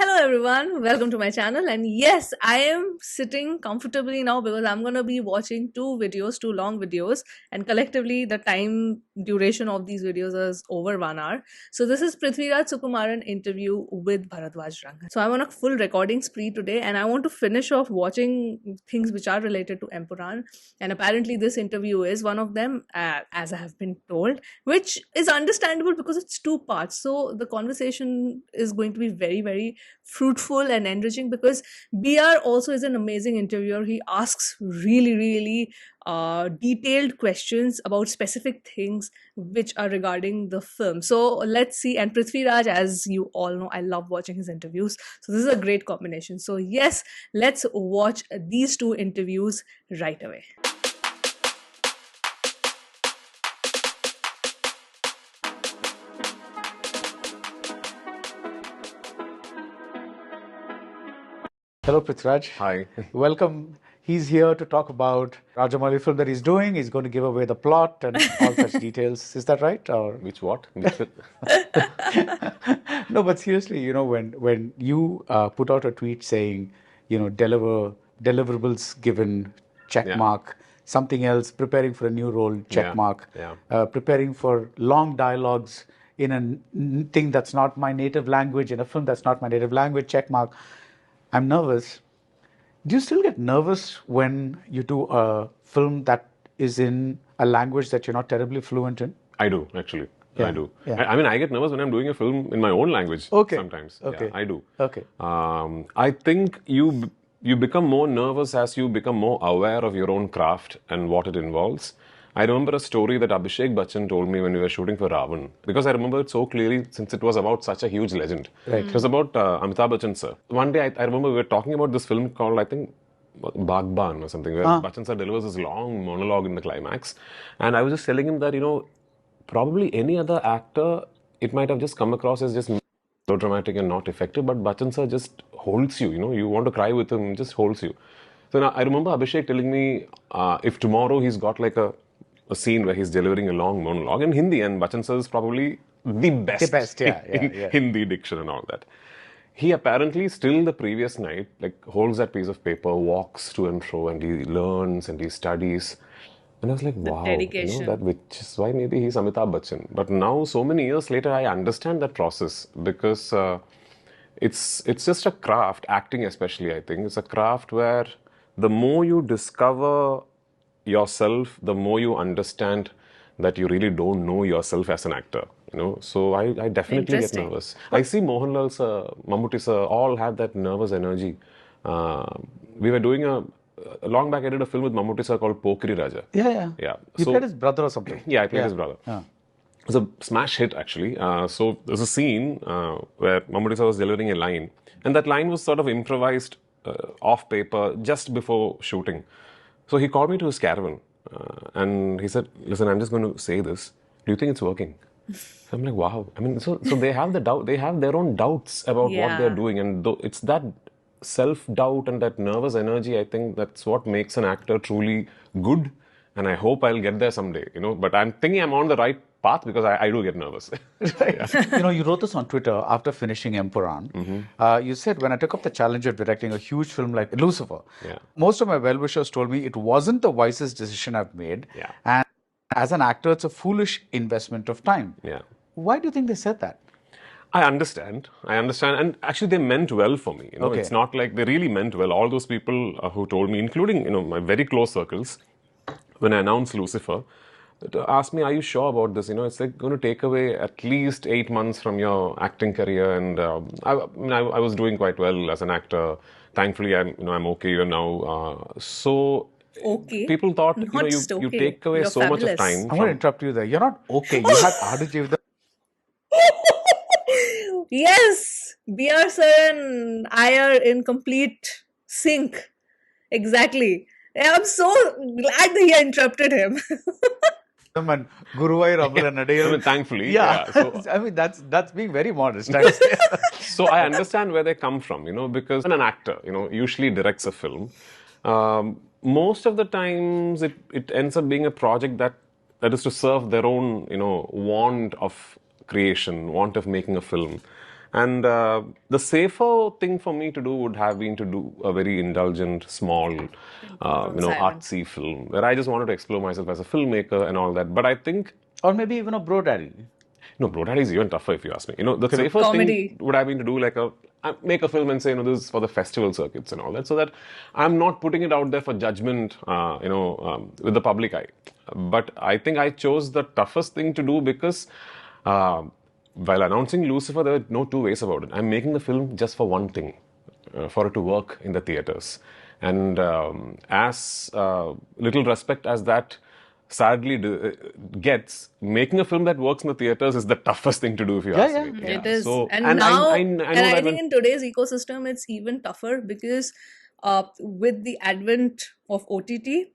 Hello everyone, welcome to my channel. And yes, I am sitting comfortably now because I'm going to be watching two long videos, and collectively the time duration of these videos is over 1 hour. So this is Prithviraj Sukumaran interview with Baradwaj Rangan. So I'm on a full recording spree today and I want to finish off watching things which are related to Empuraan, and apparently this interview is one of them, as I have been told, which is understandable because it's two parts. So the conversation is going to be very fruitful and enriching because BR also is an amazing interviewer. He asks really detailed questions about specific things which are regarding the film. So let's see. And Prithviraj, as you all know, I love watching his interviews. So this is a great combination. So yes, let's watch these two interviews right away. Hello, Prithviraj. Hi. Welcome. He's here to talk about Rajamouli film that he's doing. He's going to give away the plot and all such details. Is that right? Or Which what? Which film? no, but seriously, when you put out a tweet saying, deliverables given, check Yeah. mark, something else, preparing for a new role, check Yeah. mark, Yeah. preparing for long dialogues in a thing that's not my native language, in a film that's not my native language, check mark. I'm nervous. Do you still get nervous when you do a film that is in a language that you're not terribly fluent in? I do, actually. Yeah. I do. Yeah. I mean, I get nervous when I'm doing a film in my own language sometimes. Okay. Yeah, I do. Okay. I think you become more nervous as you become more aware of your own craft and what it involves. I remember a story that Abhishek Bachchan told me when we were shooting for Ravan, because I remember it so clearly since it was about such a huge legend. Right. It was about Amitabh Bachchan sir. One day I remember we were talking about this film called, I think, Bagban or something, where Bachchan sir delivers this long monologue in the climax. And I was just telling him that, probably any other actor, it might have just come across as just so dramatic and not effective, but Bachchan sir just holds you, you want to cry with him, just holds you. So now I remember Abhishek telling me if tomorrow he's got like a scene where he's delivering a long monologue in Hindi, and Bachchan sir is probably the best in Hindi diction and all that. He apparently still the previous night holds that piece of paper, walks to and fro, and he learns and he studies. And I was like, wow, dedication. which is why maybe he's Amitabh Bachchan. But now, so many years later, I understand that process because it's just a craft, acting especially, I think. It's a craft where the more you discover yourself, the more you understand that you really don't know yourself as an actor. So I definitely get nervous. I see Mohanlal sir, Mammootty sir, all have that nervous energy. We were doing long back I did a film with Mammootty sir called Pokri Raja. Yeah. You played his brother or something? Yeah, I played his brother. Yeah. It was a smash hit, actually. So there's a scene where Mammootty sir was delivering a line, and that line was sort of improvised off paper just before shooting. So he called me to his caravan and he said, listen, I'm just going to say this. Do you think it's working? So I'm like, wow. I mean, so they have the doubt. They have their own doubts about what they're doing. And it's that self-doubt and that nervous energy, I think that's what makes an actor truly good. And I hope I'll get there someday, But I'm thinking I'm on the right path because I do get nervous. Right. You wrote this on Twitter after finishing Empuraan. You said, when I took up the challenge of directing a huge film like Lucifer, most of my well-wishers told me it wasn't the wisest decision I've made. Yeah. And as an actor, it's a foolish investment of time. Yeah. Why do you think they said that? I understand. And actually they meant well for me. It's not like they really meant well. All those people who told me, including, my very close circles, when I announced Lucifer, asked me, are you sure about this? It's going to take away at least 8 months from your acting career. And I was doing quite well as an actor. Thankfully, I'm okay here now. So people thought, you take away so much of time. I'm going to interrupt you there. You're not okay. You had Ardhajiv. Yes, BR sir and I are in complete sync. Exactly. I'm so glad that he interrupted him. And Guruvayur thankfully. So, I mean, that's being very modest. So I understand where they come from, because when an actor, usually directs a film, most of the times it ends up being a project that is to serve their own, want of creation, want of making a film. And the safer thing for me to do would have been to do a very indulgent, small, Silent. artsy film where I just wanted to explore myself as a filmmaker and all that. But I think, Or maybe even a bro daddy. no, Bro Daddy is even tougher if you ask me. The safest Comedy. thing would have been to do make a film and say, this is for the festival circuits and all that, so that I'm not putting it out there for judgment, with the public eye. But I think I chose the toughest thing to do because while announcing Lucifer, there were no two ways about it. I'm making the film just for one thing, for it to work in the theaters. And as little respect as that sadly gets, making a film that works in the theaters is the toughest thing to do, if you ask me. It is. So, And now, I know and that I think in today's ecosystem, it's even tougher because with the advent of OTT,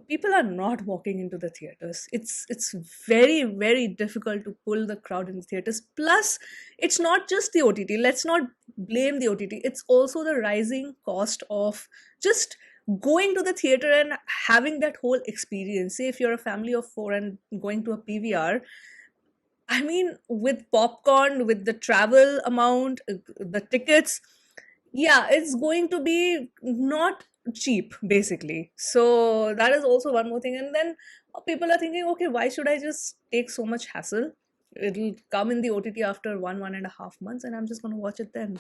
people are not walking into the theaters. It's very, very difficult to pull the crowd in the theaters. Plus, it's not just the OTT. Let's not blame the OTT. It's also the rising cost of just going to the theater and having that whole experience. Say if you're a family of 4 and going to a PVR, I mean, with popcorn, with the travel amount, the tickets, yeah, it's going to be not cheap, basically. So that is also one more thing. And then people are thinking, okay, why should I just take so much hassle? It'll come in the OTT after 1.5 months, and I'm just going to watch it then.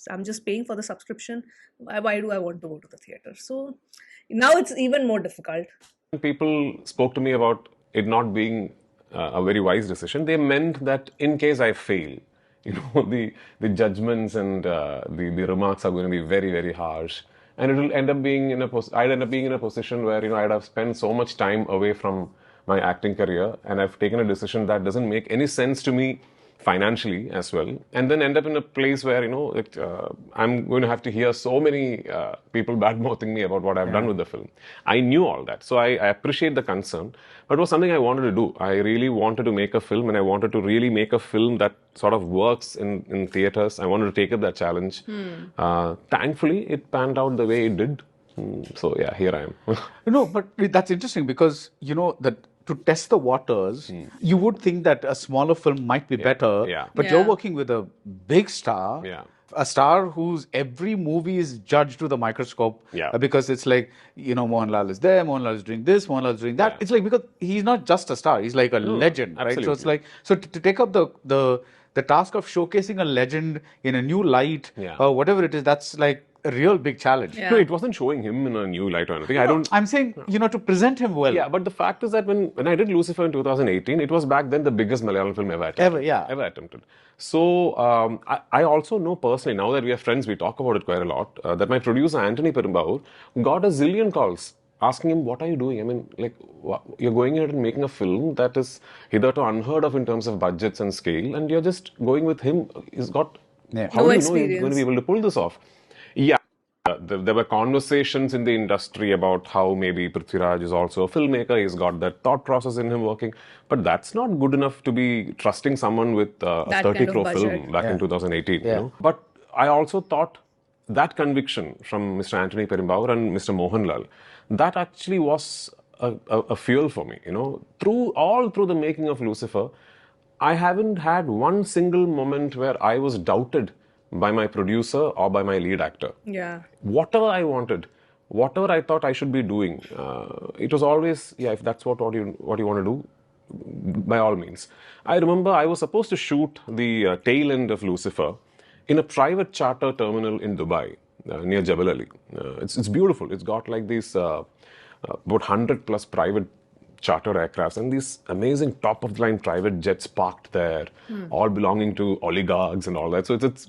I'm just paying for the subscription. Why do I want to go to the theater? So now it's even more difficult. people spoke to me about it not being a very wise decision, they meant that in case I fail, the judgments and the remarks are going to be very, very harsh, and it will end up being I'd end up being in a position where I'd have spent so much time away from my acting career, and I've taken a decision that doesn't make any sense to me financially as well, and then end up in a place where I'm going to have to hear so many people bad-mouthing me about what I've done with the film. I knew all that, so I appreciate the concern, but it was something I wanted to do. I really wanted to make a film, and I wanted to really make a film that sort of works in theaters. I wanted to take up that challenge. Thankfully, it panned out the way it did. So yeah, here I am. But that's interesting because that to test the waters, you would think that a smaller film might be better. But you're working with a big star. A star whose every movie is judged with a microscope. Because it's like, Mohanlal is there, Mohanlal is doing this, Mohanlal is doing that. It's like, because he's not just a star, he's like a legend, right? So it's like, to take up the task of showcasing a legend in a new light, or whatever it is, that's like a real big challenge. No, it wasn't showing him in a new light or anything. I'm saying, to present him well. Yeah, but the fact is that when I did Lucifer in 2018, it was back then the biggest Malayalam film ever attempted. Ever attempted. So I also know personally, now that we are friends, we talk about it quite a lot, that my producer, Anthony Perumbau, got a zillion calls asking him, what are you doing? I mean, you're going ahead and making a film that is hitherto unheard of in terms of budgets and scale, and you're just going with him. He's got, how do you know he's going to be able to pull this off? Yeah. There were conversations in the industry about how maybe Prithviraj is also a filmmaker. He's got that thought process in him working. But that's not good enough to be trusting someone with a 30 crore film back in 2018. But I also thought that conviction from Mr. Anthony Perumbau and Mr. Mohanlal, that actually was a fuel for me. Through the making of Lucifer, I haven't had one single moment where I was doubted by my producer or by my lead actor. Whatever I wanted, whatever I thought I should be doing, it was always, if that's what you want to do, by all means. I remember I was supposed to shoot the tail end of Lucifer in a private charter terminal in Dubai, near Jebel Ali. It's beautiful. It's got like these about 100 plus private charter aircrafts and these amazing top-of-the-line private jets parked there, all belonging to oligarchs and all that. So it's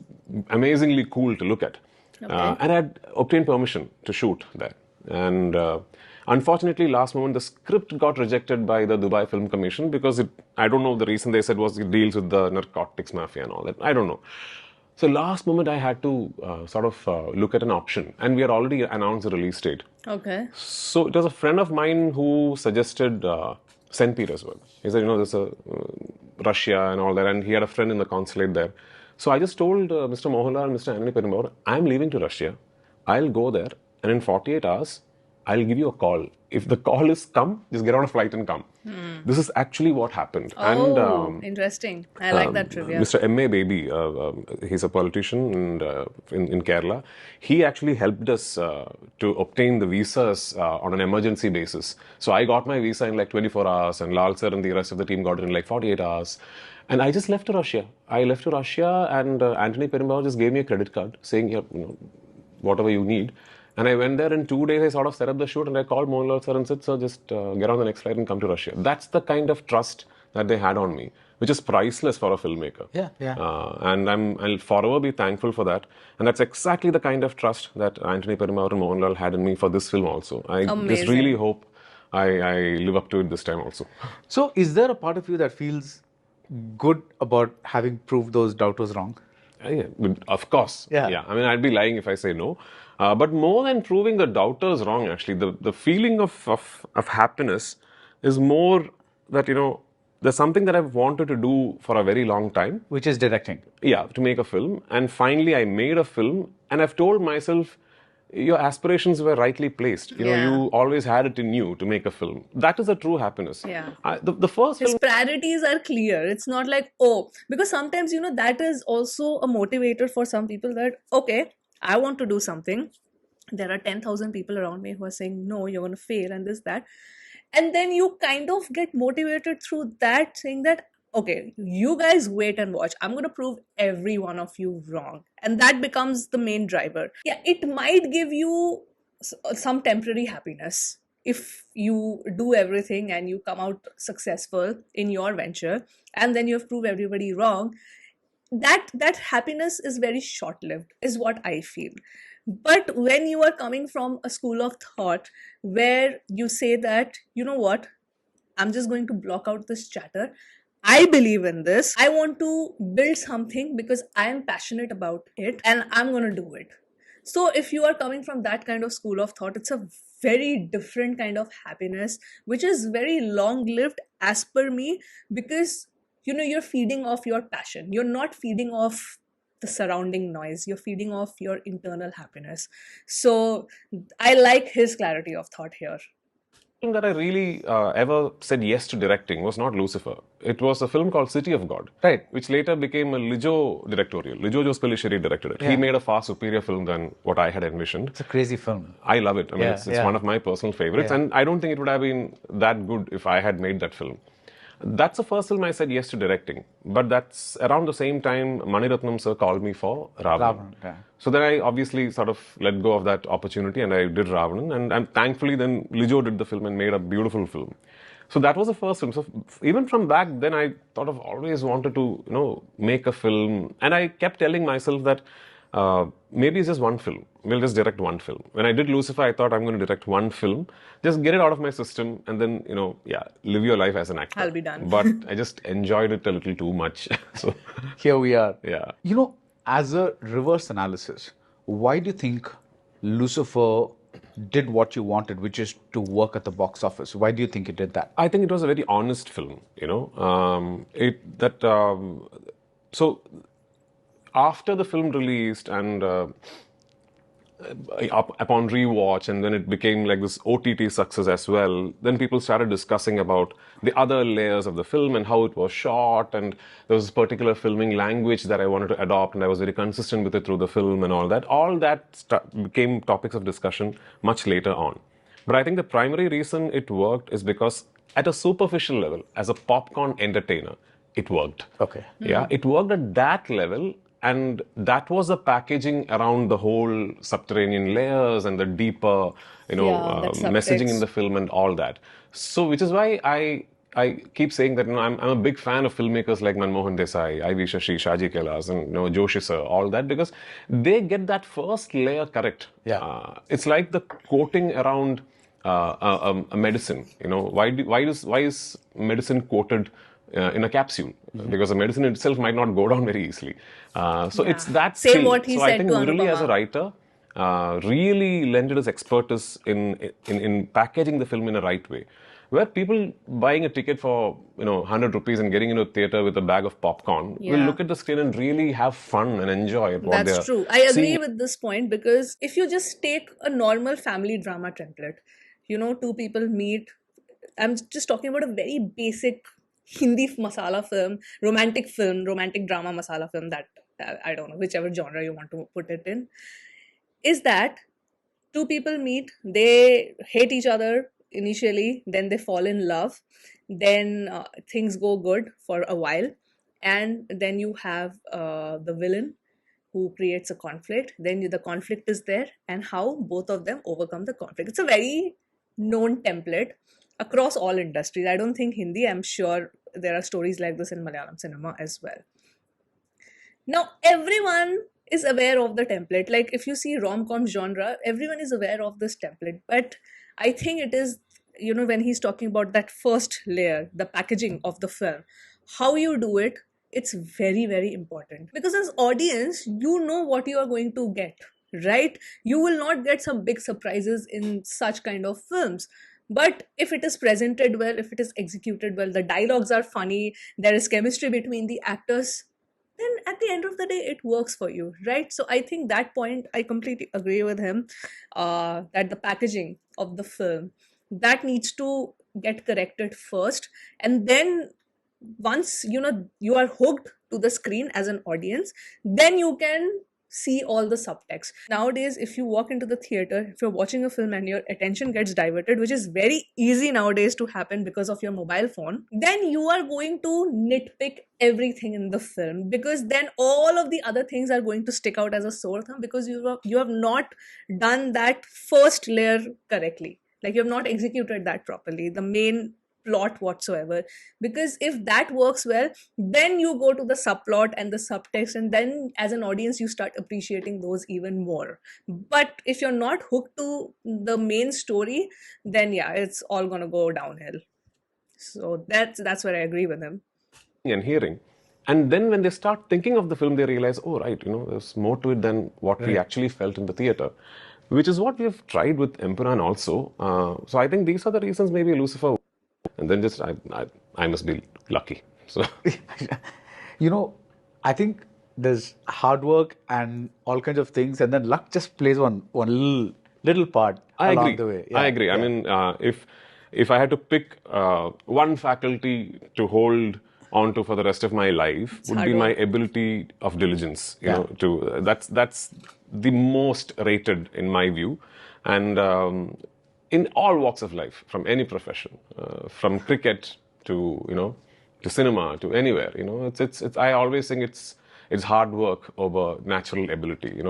amazingly cool to look at. And I had obtained permission to shoot there. And unfortunately, last moment, the script got rejected by the Dubai Film Commission because I don't know, the reason they said was it deals with the narcotics mafia and all that. I don't know. So last moment, I had to look at an option, and we had already announced the release date. So it was a friend of mine who suggested St. Petersburg. He said, there's a Russia and all that, and he had a friend in the consulate there. So I just told Mr. Mohanlal and Mr. Anthony Perumbau, I'm leaving to Russia. I'll go there, and in 48 hours, I'll give you a call. If the call is come, just get on a flight and come. This is actually what happened. Oh, interesting. I like that trivia. Mr. M.A. Baby, he's a politician in Kerala. He actually helped us to obtain the visas on an emergency basis. So I got my visa in like 24 hours, and Lal sir and the rest of the team got it in like 48 hours. And I just left to Russia. And Anthony Perumbal just gave me a credit card saying, yeah, whatever you need. And I went there in 2 days. I sort of set up the shoot, and I called Mohanlal sir and said, "Sir, just get on the next flight and come to Russia." That's the kind of trust that they had on me, which is priceless for a filmmaker. Yeah. And I'll forever be thankful for that. And that's exactly the kind of trust that Anthony Perumbal and Mohanlal had in me for this film also. I just really hope I live up to it this time also. So, is there a part of you that feels good about having proved those doubters wrong? Yeah, of course. Yeah. I mean, I'd be lying if I say no. But more than proving the doubters wrong, actually, the feeling of happiness is more that, there's something that I've wanted to do for a very long time. Which is directing. Yeah, to make a film. And finally, I made a film. And I've told myself, your aspirations were rightly placed. You always had it in you to make a film. That is a true happiness. Yeah. The first His film... priorities are clear. It's not like, because sometimes, that is also a motivator for some people that, okay, I want to do something. There are 10,000 people around me who are saying, no, you're going to fail and this, that. And then you kind of get motivated through that, saying that, okay, you guys wait and watch. I'm going to prove every one of you wrong. And that becomes the main driver. Yeah, it might give you some temporary happiness if you do everything and you come out successful in your venture, and then you have proved everybody wrong. That happiness is very short-lived, is what I feel. But when you are coming from a school of thought where you say that, you know what, I'm just going to block out this chatter. I believe in this. I want to build something because I am passionate about it and I'm going to do it. So if you are coming from that kind of school of thought, it's a very different kind of happiness, which is very long-lived as per me, because you're feeding off your passion. You're not feeding off the surrounding noise. You're feeding off your internal happiness. So I like his clarity of thought here. film that I really ever said yes to directing was not Lucifer. It was a film called City of God, right, which later became a Lijo directorial. Lijo Jospelisheri directed it. He made a far superior film than what I had envisioned. It's a crazy film. I love it. I mean, it's one of my personal favorites, and I don't think it would have been that good if I had made that film. That's the first film I said yes to directing. But that's around the same time Mani Ratnam sir called me for Ravanan. So then I obviously sort of let go of that opportunity and I did Ravanan. And thankfully then Lijo did the film and made a beautiful film. So that was the first film. So even from back then I thought of always wanted to, make a film. And I kept telling myself that maybe it's just one film. We'll just direct one film. When I did Lucifer, I thought I'm going to direct one film, just get it out of my system, and then, live your life as an actor. I'll be done. But I just enjoyed it a little too much. So here we are. Yeah. As a reverse analysis, why do you think Lucifer did what you wanted, which is to work at the box office? Why do you think it did that? I think it was a very honest film, So after the film released and upon rewatch, and then it became like this OTT success as well, then people started discussing about the other layers of the film and how it was shot, and there was this particular filming language that I wanted to adopt, and I was very consistent with it through the film and all that. All that became topics of discussion much later on. But I think the primary reason it worked is because at a superficial level, as a popcorn entertainer, it worked. Okay. Yeah, it worked at that level. And that was the packaging around the whole subterranean layers and the deeper, messaging in the film and all that. So, which is why I keep saying that I'm a big fan of filmmakers like Manmohan Desai, I.V. Shashi, Shaji Kailas, and Joshi sir, all that, because they get that first layer correct. Yeah. It's like the coating around a medicine. Why is medicine coated in a capsule? Because the medicine itself might not go down very easily. It's that Same skill. what he so said I think to Murali Anupama. as a writer really lended his expertise in packaging the film in a right way. Where people buying a ticket for 100 rupees and getting into a theatre with a bag of popcorn will look at the screen and really have fun and enjoy what they're That's true. I agree with this point, because if you just take a normal family drama template, two people meet. I'm just talking about a very basic Hindi masala film, romantic drama masala film, that I don't know, whichever genre you want to put it in, is that two people meet, they hate each other initially, then they fall in love, then things go good for a while, and then you have the villain who creates a conflict. Then the conflict is there, and how both of them overcome the conflict. It's a very known template across all industries. I don't think Hindi, I'm sure there are stories like this in Malayalam cinema as well. Now, everyone is aware of the template. Like, if you see rom-com genre, everyone is aware of this template. But I think it is, when he's talking about that first layer, the packaging of the film, how you do it, it's very, very important. Because as audience, you know what you are going to get, right? You will not get some big surprises in such kind of films. But if it is presented well, if it is executed well, the dialogues are funny, there is chemistry between the actors, then at the end of the day, it works for you, right? So I think that point, I completely agree with him, that the packaging of the film, that needs to get corrected first. And then once, you are hooked to the screen as an audience, then you can see all the subtext. Nowadays, if you walk into the theater, if you're watching a film and your attention gets diverted, which is very easy nowadays to happen because of your mobile phone, then you are going to nitpick everything in the film, because then all of the other things are going to stick out as a sore thumb, because you have not done that first layer correctly. Like, you have not executed that properly, the main plot whatsoever. Because if that works well, then you go to the subplot and the subtext, and then as an audience you start appreciating those even more. But if you're not hooked to the main story, then yeah, it's all gonna go downhill. So that's where I agree with him. And hearing. And then when they start thinking of the film, they realize, oh, right, there's more to it than what we actually felt in the theater, which is what we've tried with Empuraan also. So I think these are the reasons maybe Lucifer. And then just I must be lucky. So I think there's hard work and all kinds of things, and then luck just plays one little part along the way. I agree. I mean, if I had to pick one faculty to hold onto for the rest of my life, would be my ability of diligence. That's the most rated in my view, and in all walks of life, from any profession, from cricket to to cinema, to anywhere. It's I always think it's hard work over natural ability.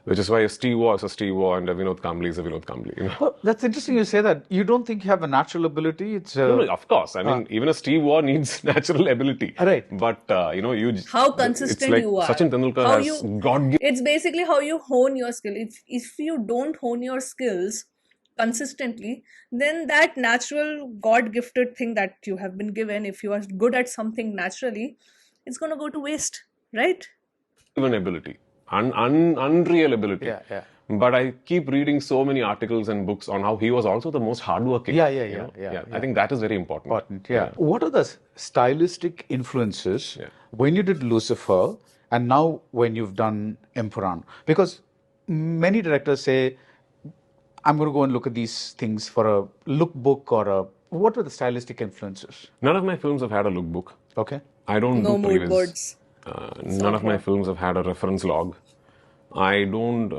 Which is why a Steve Waugh is a Steve Waugh and a Vinod Kambli is a Vinod Kambli. Well, that's interesting you say that. You don't think you have a natural ability? It's no, of course. I mean, even a Steve Waugh needs natural ability. Right. But how consistent it's like you are. Sachin Tendulkar has God-given. It's basically how you hone your skill. If you don't hone your skills consistently, then that natural God-gifted thing that you have been given, if you are good at something naturally, it's going to go to waste, right? Even ability. Unreal ability. Yeah. But I keep reading so many articles and books on how he was also the most hardworking. Yeah. I think that is very important. Yeah. What are the stylistic influences when you did Lucifer and now when you've done Empuraan? Because many directors say, I'm going to go and look at these things for a lookbook or a... What were the stylistic influences? None of my films have had a lookbook. Okay. I don't no do mood previs. boards. None of my films have had a reference log. I don't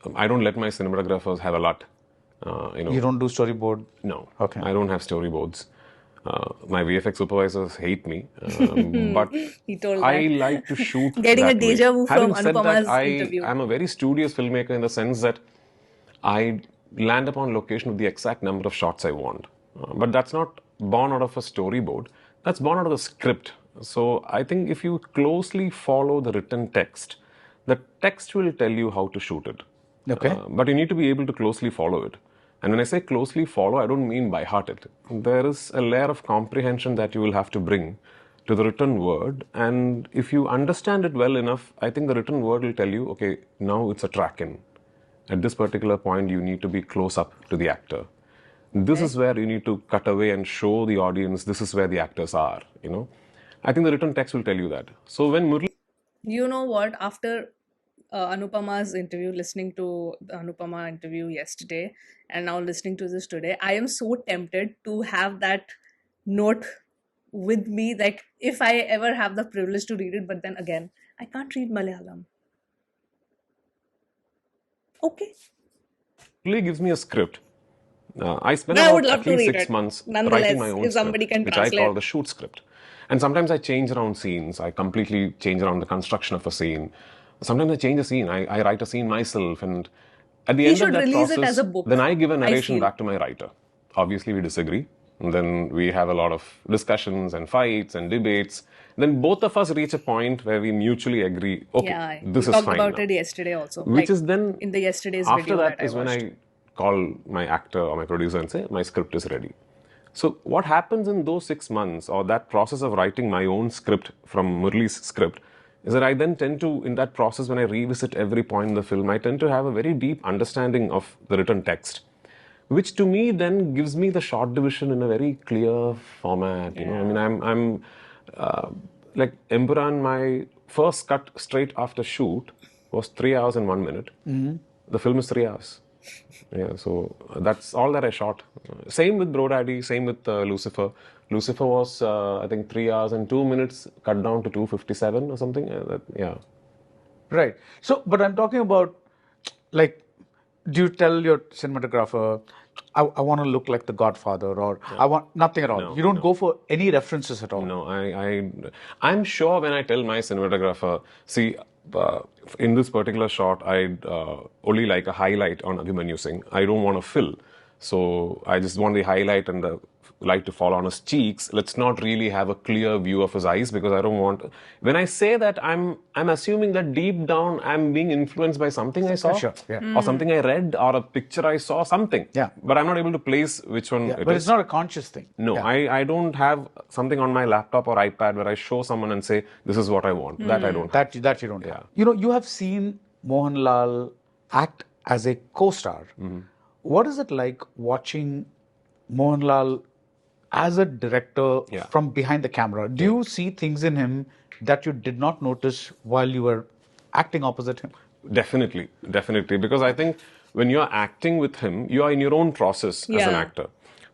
let my cinematographers have a lot. You don't do storyboard? No. Okay. I don't have storyboards. My VFX supervisors hate me, but He told I that. like to shoot. Getting that a deja way. vu Having from said Anupama's that, interview. I'm a very studious filmmaker in the sense that I land upon location with the exact number of shots I want. But that's not born out of a storyboard. That's born out of the script. So I think if you closely follow the written text, the text will tell you how to shoot it. Okay. But you need to be able to closely follow it. And when I say closely follow, I don't mean by heart it. There is a layer of comprehension that you will have to bring to the written word. And if you understand it well enough, I think the written word will tell you, okay, now it's a track in. At this particular point, you need to be close up to the actor. This is where you need to cut away and show the audience this is where the actors are, I think the written text will tell you that. So when Murli... You know what? After Anupama's interview, listening to the Anupama interview yesterday, and now listening to this today, I am so tempted to have that note with me. Like, if I ever have the privilege to read it, but then again, I can't read Malayalam. Okay. Really gives me a script. I spend But I would about love at to least read 6 it. months writing my Nonetheless, own if somebody script, can which I call translate. the shoot script. And sometimes I change around scenes. I completely change around the construction of a scene. Sometimes I change a scene. I write a scene myself. And at the He end of should that release it as process, a book, then I give a I narration feel. back to my writer. Obviously, we disagree. And then we have a lot of discussions and fights and debates. Then both of us reach a point where we mutually agree, okay, Yeah, we this is talked fine about now. it yesterday also. Which Like is then, in the yesterday's after video that that I is when watched. I call my actor or my producer and say, my script is ready. So what happens in those 6 months or that process of writing my own script from Murli's script is that I then tend to, in that process, when I revisit every point in the film, I tend to have a very deep understanding of the written text, which to me then gives me the short division in a very clear format. You know, I mean, I'm like Empuraan, my first cut straight after shoot was 3 hours and 1 minute. The film is 3 hours. Yeah, so that's all that I shot. Same with Bro Daddy, same with Lucifer. Lucifer was, I think, 3 hours and 2 minutes, cut down to 2:57 or something. Yeah. Right. So, but I'm talking about, like, do you tell your cinematographer, I want to look like The Godfather, or I want nothing at all? No, You don't no. go for any references at all. No, I'm sure when I tell my cinematographer, see, uh, in this particular shot, I'd only like a highlight on Abhimanyu Singh. I don't want to fill. So I just want the highlight and the light to fall on his cheeks. Let's not really have a clear view of his eyes because I don't want. When I say that, I'm assuming that deep down I'm being influenced by something I saw, Sure, yeah. or something I read, or a picture I saw, something. Yeah. But I'm not able to place which one it But is. it's not a conscious thing. No, Yeah. I don't have something on my laptop or iPad where I show someone and say, this is what I want. That I don't have. That you don't Yeah. have. You know, you have seen Mohanlal act as a co-star. What is it like watching Mohanlal as a director Yeah. from behind the camera? Do you see things in him that you did not notice while you were acting opposite him? Definitely, definitely. Because I think when you're acting with him, you are in your own process as an Yeah. actor.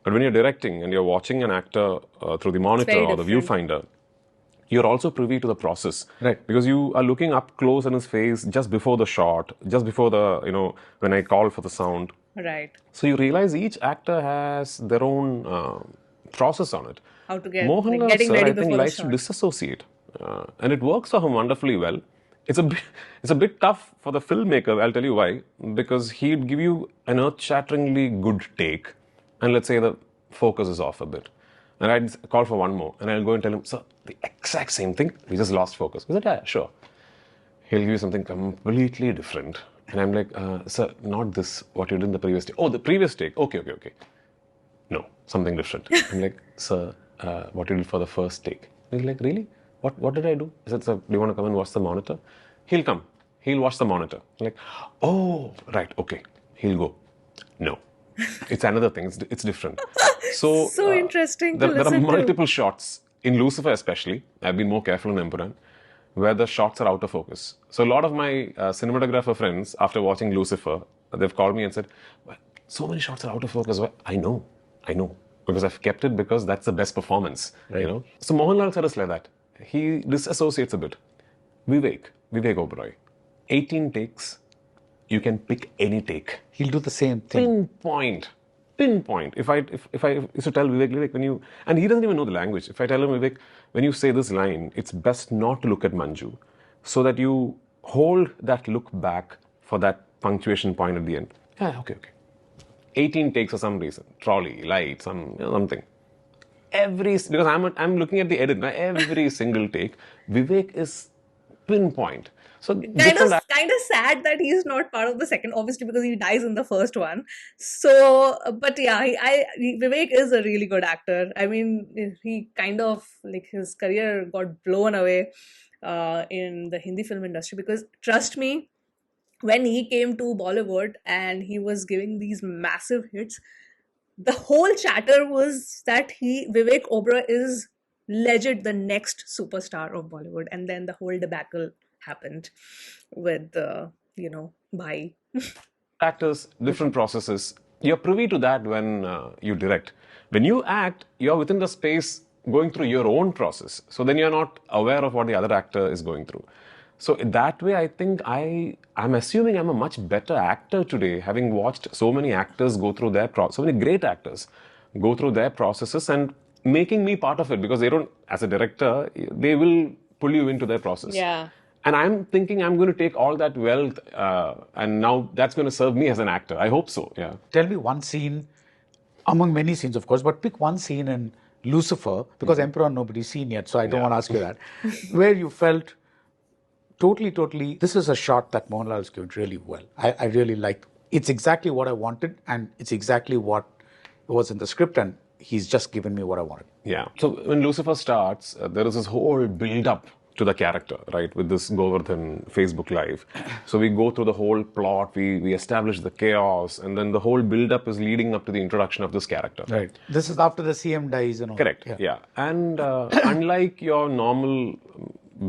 But when you're directing and you're watching an actor through the monitor very or the different. viewfinder, you're also privy to the process. Right. Because you are looking up close on his face just before the shot, just before the, when I call for the sound. Right. So you realize each actor has their own process on it. How to get, like, Mohanlal getting sir, ready I think, before the likes to shot. disassociate, and it works for him wonderfully well. It's a bit tough for the filmmaker. I'll tell you why. Because he'd give you an earth-shatteringly good take, and let's say the focus is off a bit, and I'd call for one more, and I'll go and tell him, sir, the exact same thing. We just lost focus. He said, yeah, sure. He'll give you something completely different. And I'm like, sir, not this, what you did in the previous take. Oh, the previous take. Okay. No, something different. I'm like, sir, what you did for the first take. He's like, really? What did I do? I said, sir, do you want to come and watch the monitor? He'll come. He'll watch the monitor. I'm like, oh, right, okay. He'll go. No. It's another thing. It's different. So, So interesting to there are listen to. multiple shots, in Lucifer especially, I've been more careful in Empuraan, where the shots are out of focus. So a lot of my cinematographer friends, after watching Lucifer, they've called me and said, well, so many shots are out of focus. Well, I know. Because I've kept it because that's the best performance. Right. So Mohanlal sir is like that. He disassociates a bit. Vivek Oberoi, 18 takes, you can pick any take. He'll do the same thing. Pinpoint. If I used to tell Vivek, when you, and he doesn't even know the language. If I tell him, Vivek, when you say this line, it's best not to look at Manju, so that you hold that look back for that punctuation point at the end. Yeah, okay. 18 takes for some reason. Trolley, light, something. Because I'm looking at the edit now. Every single take, Vivek is pinpoint. So Kind of sad that he's not part of the second, obviously, because he dies in the first one. So, but yeah, Vivek is a really good actor. I mean, he kind of, like, his career got blown away in the Hindi film industry, because trust me, when he came to Bollywood and he was giving these massive hits, the whole chatter was that Vivek Oberoi is legit the next superstar of Bollywood, and then the whole debacle happened with, Bhai. Actors, different processes. You're privy to that when you direct. When you act, you're within the space going through your own process. So then you're not aware of what the other actor is going through. So that way, I think I'm assuming I'm a much better actor today, having watched so many actors go through so many great actors go through their processes and making me part of it, because they don't, as a director, they will pull you into their process. Yeah. And I'm thinking I'm going to take all that wealth and now that's going to serve me as an actor. I hope so, yeah. Tell me one scene, among many scenes, of course, but pick one scene in Lucifer, because Empuraan nobody's seen yet, so I don't want to ask you that, where you felt totally, this is a shot that Mohanlal is given really well. I really like. It's exactly what I wanted, and it's exactly what was in the script, and he's just given me what I wanted. Yeah. So when Lucifer starts, there is this whole build-up to the character, right, with this Govardhan Facebook Live. So we go through the whole plot, we establish the chaos, and then the whole build-up is leading up to the introduction of this character. Right. This is after the CM dies and all. Correct, yeah. And unlike your normal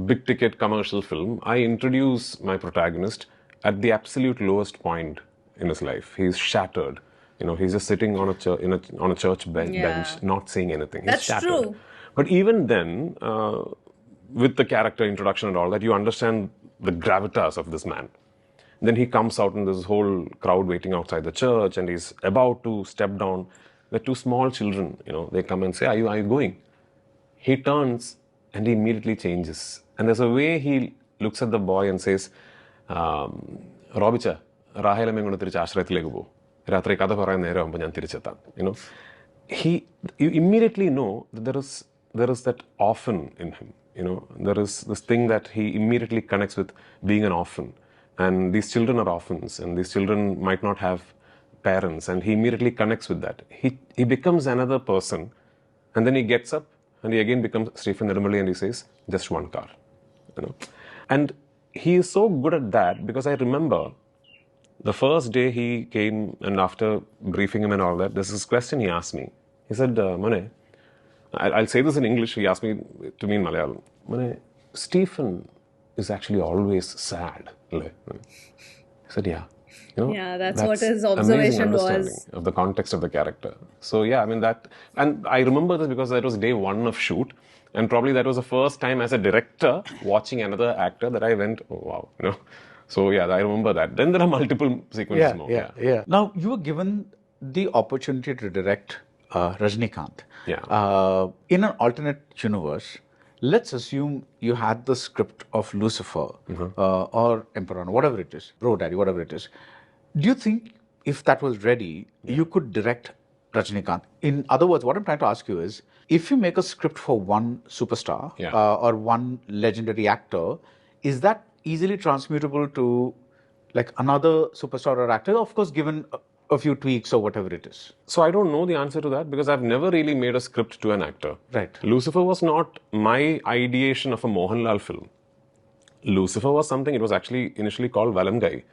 big-ticket commercial film, I introduce my protagonist at the absolute lowest point in his life. He's shattered. He's just sitting on a church bench, not saying anything. He's That's shattered. true. But even then, with the character introduction and all that, you understand the gravitas of this man. Then he comes out and there's this whole crowd waiting outside the church, and he's about to step down. The two small children, they come and say, are you going? He turns and he immediately changes. And there's a way he looks at the boy and says, Robicha, Rahela mengono tirichu ashrayathileku po. Ratri katha parayan neravumbol njan tirichetham. You immediately know that there is that orphan in him. There is this thing that he immediately connects with being an orphan. And these children are orphans, and these children might not have parents, and he immediately connects with that. He becomes another person, and then he gets up, and he again becomes Stephen Nirmali, and he says, just one car. And he is so good at that, because I remember the first day he came, and after briefing him and all that, there's this question he asked me. He said, Mane, I'll say this in English, he asked me to me in Malayalam. Mane, Stephen is actually always sad. I said, yeah. That's what his observation was. Of the context of the character. So yeah, and I remember this because that was day one of shoot, and probably that was the first time as a director watching another actor that I went, oh wow, So yeah, I remember that. Then there are multiple sequences more. Yeah. Now, you were given the opportunity to direct Rajinikanth. Yeah. In an alternate universe, let's assume you had the script of Lucifer or Empuraan, whatever it is, Bro Daddy, whatever it is. Do you think if that was ready, you could direct Rajinikanth? In other words, what I'm trying to ask you is, if you make a script for one superstar or one legendary actor, is that easily transmutable to like another superstar or actor? Of course, given a few tweaks or whatever it is. So I don't know the answer to that because I've never really made a script to an actor. Right. Lucifer was not my ideation of a Mohanlal film. Lucifer was something, it was actually initially called Valamgai.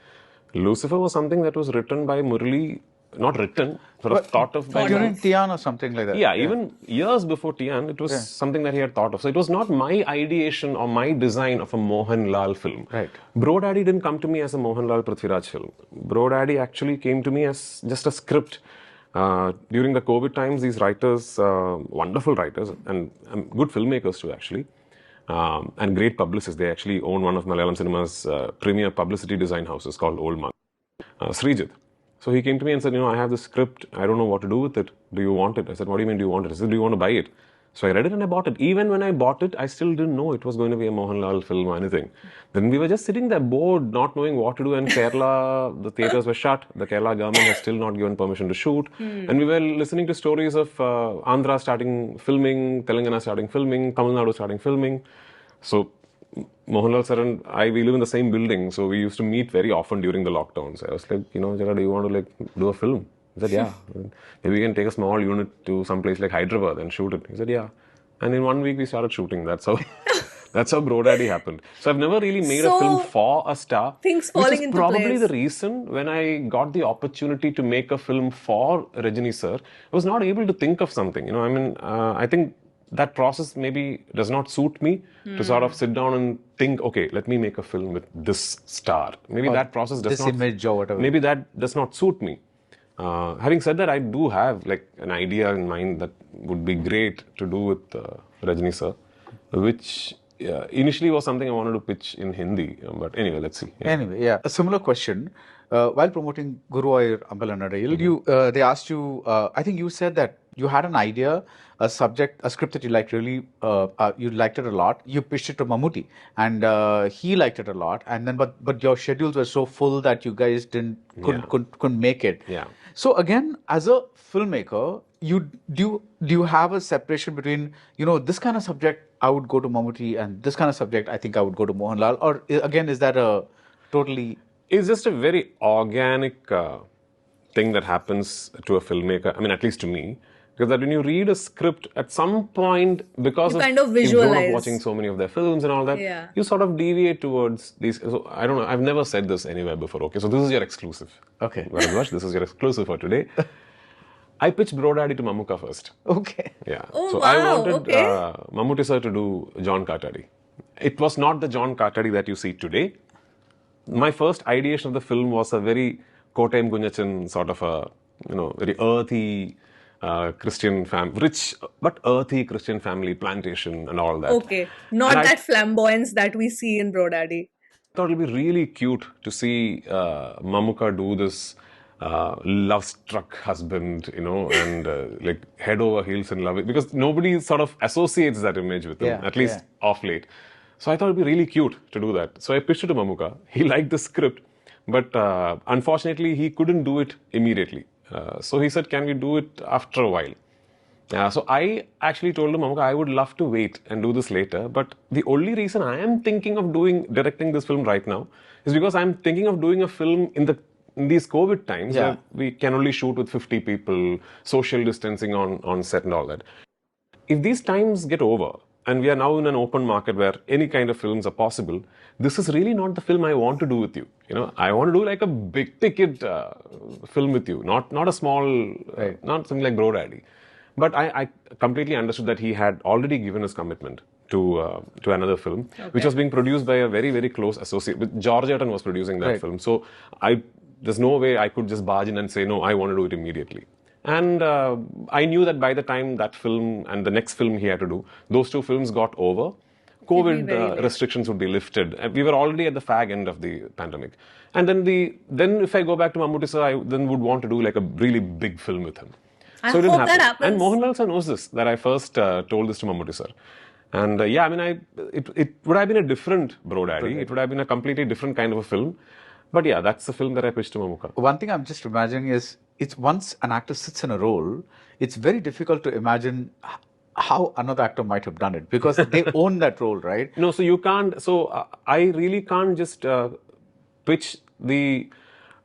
Lucifer was something that was written by Murali, not written, but thought of by... During Tian or something like that. Yeah, even years before Tian, it was something that he had thought of. So it was not my ideation or my design of a Mohanlal film. Right. Bro Daddy didn't come to me as a Mohanlal Prithviraj film. Bro Daddy actually came to me as just a script. During the COVID times, these writers, wonderful writers and good filmmakers too actually, and great publicists. They actually own one of Malayalam cinema's premier publicity design houses called Old Monk, Srijit. So he came to me and said, I have this script. I don't know what to do with it. Do you want it? I said, what do you mean do you want it? He said, do you want to buy it? So I read it and I bought it. Even when I bought it, I still didn't know it was going to be a Mohanlal film or anything. Then we were just sitting there bored, not knowing what to do. And Kerala, the theatres were shut. The Kerala government has still not given permission to shoot. And we were listening to stories of Andhra starting filming, Telangana starting filming, Tamil Nadu starting filming. So Mohanlal sir and I, we live in the same building, so we used to meet very often during the lockdowns. I was like, Jara, do you want to do a film? He said, yeah. Maybe we can take a small unit to some place like Hyderabad and shoot it. He said, yeah. And in 1 week we started shooting. That's how Bro Daddy happened. So I've never really made a film for a star. Things falling into place. Which is probably the reason when I got the opportunity to make a film for Rajini sir, I was not able to think of something. I think that process maybe does not suit me to sort of sit down and think, okay, let me make a film with this star. Maybe that process does this not image or whatever. Maybe that does not suit me. Having said that, I do have like an idea in mind that would be great to do with Rajni sir, which initially was something I wanted to pitch in Hindi. But anyway, let's see. Yeah. Anyway, yeah. A similar question. While promoting Guruvayur Ambalanadayil, they asked you, I think you said that you had an idea, a subject, a script that you liked really, you liked it a lot. You pitched it to Mammootty, and he liked it a lot. And then, but your schedules were so full that you guys couldn't make it. Yeah. So again, as a filmmaker, do you have a separation between, this kind of subject I would go to Mammootty, and this kind of subject I think I would go to Mohanlal, or again is that a totally? It's just a very organic thing that happens to a filmmaker. I mean, at least to me, because that when you read a script, at some point, because You of kind of you've grown up visualize. watching so many of their films and all that, Yeah. you sort of deviate towards these. So I don't know. I've never said this anywhere before. Okay, so this is your exclusive. Okay. Baradwaj, this is your exclusive for today. I pitched Bro Daddy to Mammootty first. Okay. Yeah. Oh, So I wow, wanted okay. Mammootty sir to do John Cartady. It was not the John Cartady that you see today. My first ideation of the film was a very Kottayam Kunyachan sort of a, very earthy Christian family, rich but earthy Christian family, plantation and all that. Okay, not And I that flamboyance that we see in Bro Daddy. thought it would be really cute to see Mamuka do this love-struck husband, and like head over heels in love, because nobody sort of associates that image with him, Yeah, at least yeah. off late. So I thought it'd be really cute to do that. So I pitched it to Mamuka. He liked the script, but unfortunately he couldn't do it immediately. So he said, "Can we do it after a while?" So I actually told him, Mamuka, I would love to wait and do this later. But the only reason I am thinking of directing this film right now is because I'm thinking of doing a film in these COVID times Yeah. where we can only shoot with 50 people, social distancing on set and all that. If these times get over and we are now in an open market where any kind of films are possible, this is really not the film I want to do with you. I want to do like a big ticket film with you, not a small, not something like Bro Daddy. But I completely understood that he had already given his commitment to another film, which was being produced by a very, very close associate. George Ayrton was producing that Right. film. So there's no way I could just barge in and say, no, I want to do it immediately. And I knew that by the time that film and the next film he had to do, those two films got over, COVID very late. restrictions would be lifted. We were already at the fag end of the pandemic. And then if I go back to Mammootty sir, I then would want to do like a really big film with him. I So it didn't hope happen. that happens. And Mohanlal sir knows this, that I first told this to Mammootty sir. And it would have been a different Bro Daddy. It would have been a completely different kind of a film. But yeah, that's the film that I pitched to Mamuka. One thing I'm just imagining is, it's once an actor sits in a role, it's very difficult to imagine how another actor might have done it, because they own that role, right? No, so you can't. So I really can't just pitch the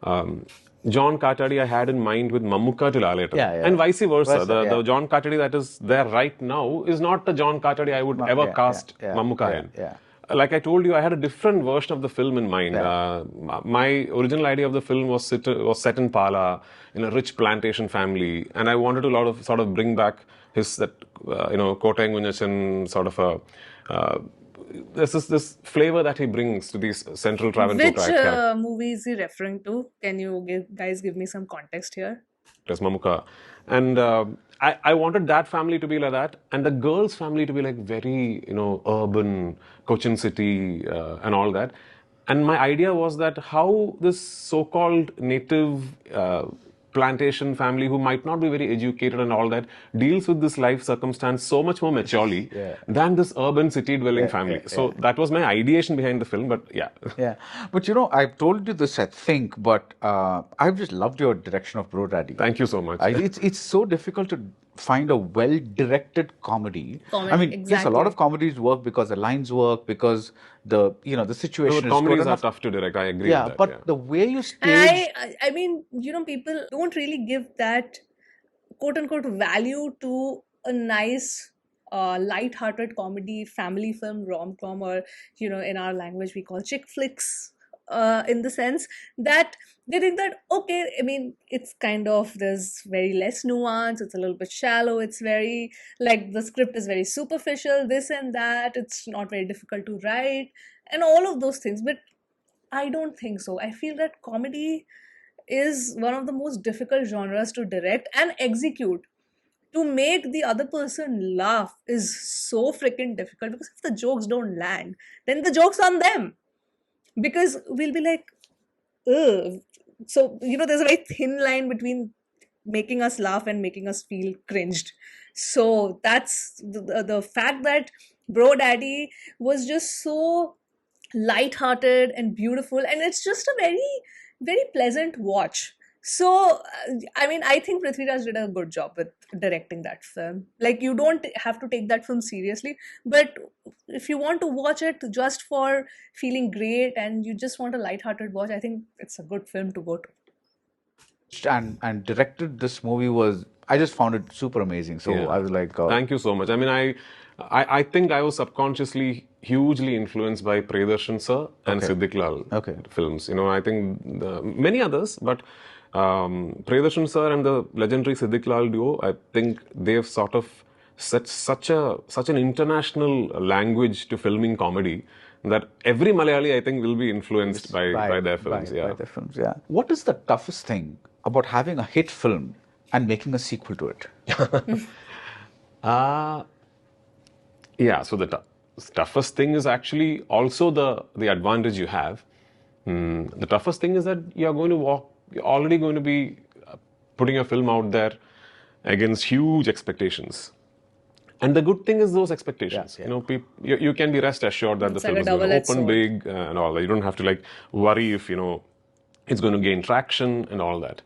John Cartady I had in mind with Mamuka to Lalayatam. Yeah. And vice versa. Yeah. The John Cartady that is there right now is not the John Cartady I would ever cast Mamuka in. Yeah. Like I told you, I had a different version of the film in mind. My original idea of the film was set in Pala, in a rich plantation family, and I wanted to sort of bring back Kottayam Kunyachan sort of a. There's this flavor that he brings to these central Travancore Which characters. movie is he referring to? Can you guys give me some context here? Mamuka. And I wanted that family to be like that, and the girl's family to be like very, urban, Cochin City, and all that. And my idea was that how this so-called native plantation family, who might not be very educated and all that, deals with this life circumstance so much more maturely than this urban city-dwelling family. So that was my ideation behind the film, but yeah. Yeah. But I've told you this, I think, but I've just loved your direction of Bro Daddy. Thank you so much. It's so difficult to find a well-directed comedy. I mean, yes, a exactly. lot of comedies work because the lines work, because the situation is Comedies good are enough. tough to direct, I agree with that. But the way you stage... And I mean, people don't really give that quote-unquote value to a nice light-hearted comedy, family film, rom-com, or, in our language we call chick flicks. in the sense that they think that, okay, I mean, it's kind of, there's very less nuance, it's a little bit shallow, it's very, like, the script is very superficial, this and that, it's not very difficult to write, and all of those things. But I don't think so. I feel that comedy is one of the most difficult genres to direct and execute. To make the other person laugh is so freaking difficult, because if the jokes don't land, then the joke's on them. Because we'll be like, ugh. So, there's a very thin line between making us laugh and making us feel cringed. So that's the fact that Bro Daddy was just so light-hearted and beautiful, and it's just a very, very pleasant watch. So, I mean, I think Prithviraj did a good job with directing that film. Like, you don't have to take that film seriously, but if you want to watch it just for feeling great and you just want a light-hearted watch, I think it's a good film to go to. And directed this movie was, I just found it super amazing. So Yeah. I was like, Thank you so much. I mean, I think I was subconsciously hugely influenced by Priyadarshan sir and Siddiq Lal films. I think many others, but Priyadarshan sir and the legendary Siddiq Lal duo, I think they've sort of set such an international language to filming comedy that every Malayali, I think, will be influenced by their films. by their films, yeah. What is the toughest thing about having a hit film and making a sequel to it? Yeah, so the toughest thing is actually also the advantage you have. The toughest thing is that you're already going to be putting a film out there against huge expectations. And the good thing is those expectations. You can be rest assured that the film is going to open big and all that. You don't have to worry if it's going to gain traction and all that.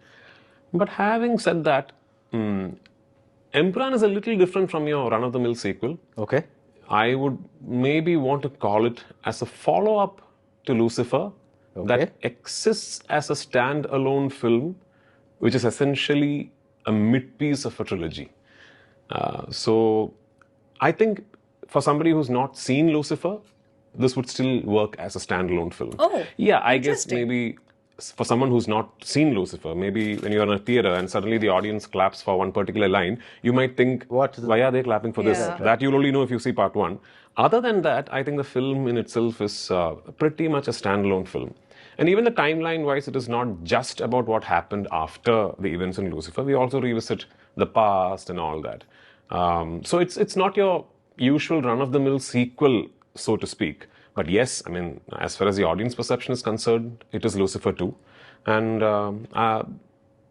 But having said that, Empuraan is a little different from your run-of-the-mill sequel. Okay. I would maybe want to call it as a follow-up to Lucifer that exists as a stand-alone film, which is essentially a mid-piece of a trilogy. So I think for somebody who's not seen Lucifer, this would still work as a standalone film. Oh, yeah, I guess maybe for someone who's not seen Lucifer, maybe when you're in a theater and suddenly the audience claps for one particular line, you might think, why are they clapping for this? That you'll only know if you see part one. Other than that, I think the film in itself is pretty much a standalone film. And even the timeline-wise, it is not just about what happened after the events in Lucifer. We also revisit the past and all that. So it's not your usual run-of-the-mill sequel, so to speak. But yes, I mean, as far as the audience perception is concerned, it is Lucifer 2. And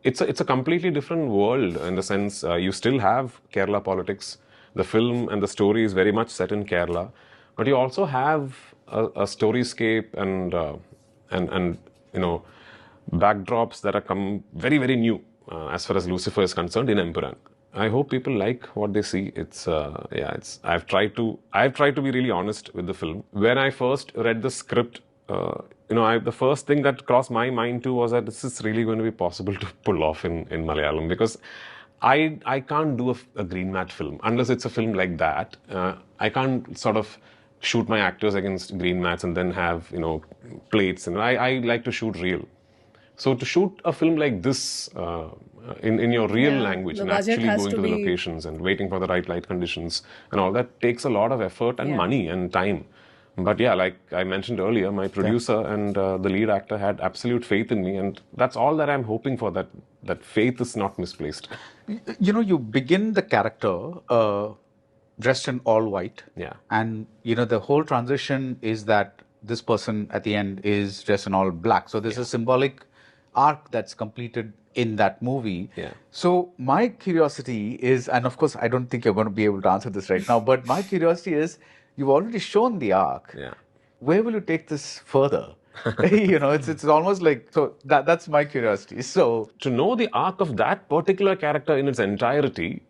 it's a completely different world in the sense you still have Kerala politics. The film and the story is very much set in Kerala. But you also have a storyscape and backdrops that are very, very new as far as Lucifer is concerned in Empuraan. I hope people like what they see. I've tried to be really honest with the film. When I first read the script, the first thing that crossed my mind too was that this is really going to be possible to pull off in Malayalam, because I can't do a green mat film unless it's a film like that. I can't sort of shoot my actors against green mats and then have plates, and I like to shoot real. So to shoot a film like this in your real language and actually going to the locations and waiting for the right light conditions and all that takes a lot of effort and money and time. But yeah, like I mentioned earlier, my producer and the lead actor had absolute faith in me, and that's all that I'm hoping for, that faith is not misplaced. You begin the character dressed in all white. Yeah. And, the whole transition is that this person at the end is dressed in all black. So there's a symbolic arc that's completed in that movie. Yeah. So my curiosity is, and of course I don't think you're going to be able to answer this right now, but my curiosity is, you've already shown the arc. Yeah. Where will you take this further? It's almost like, so that's my curiosity. So to know the arc of that particular character in its entirety,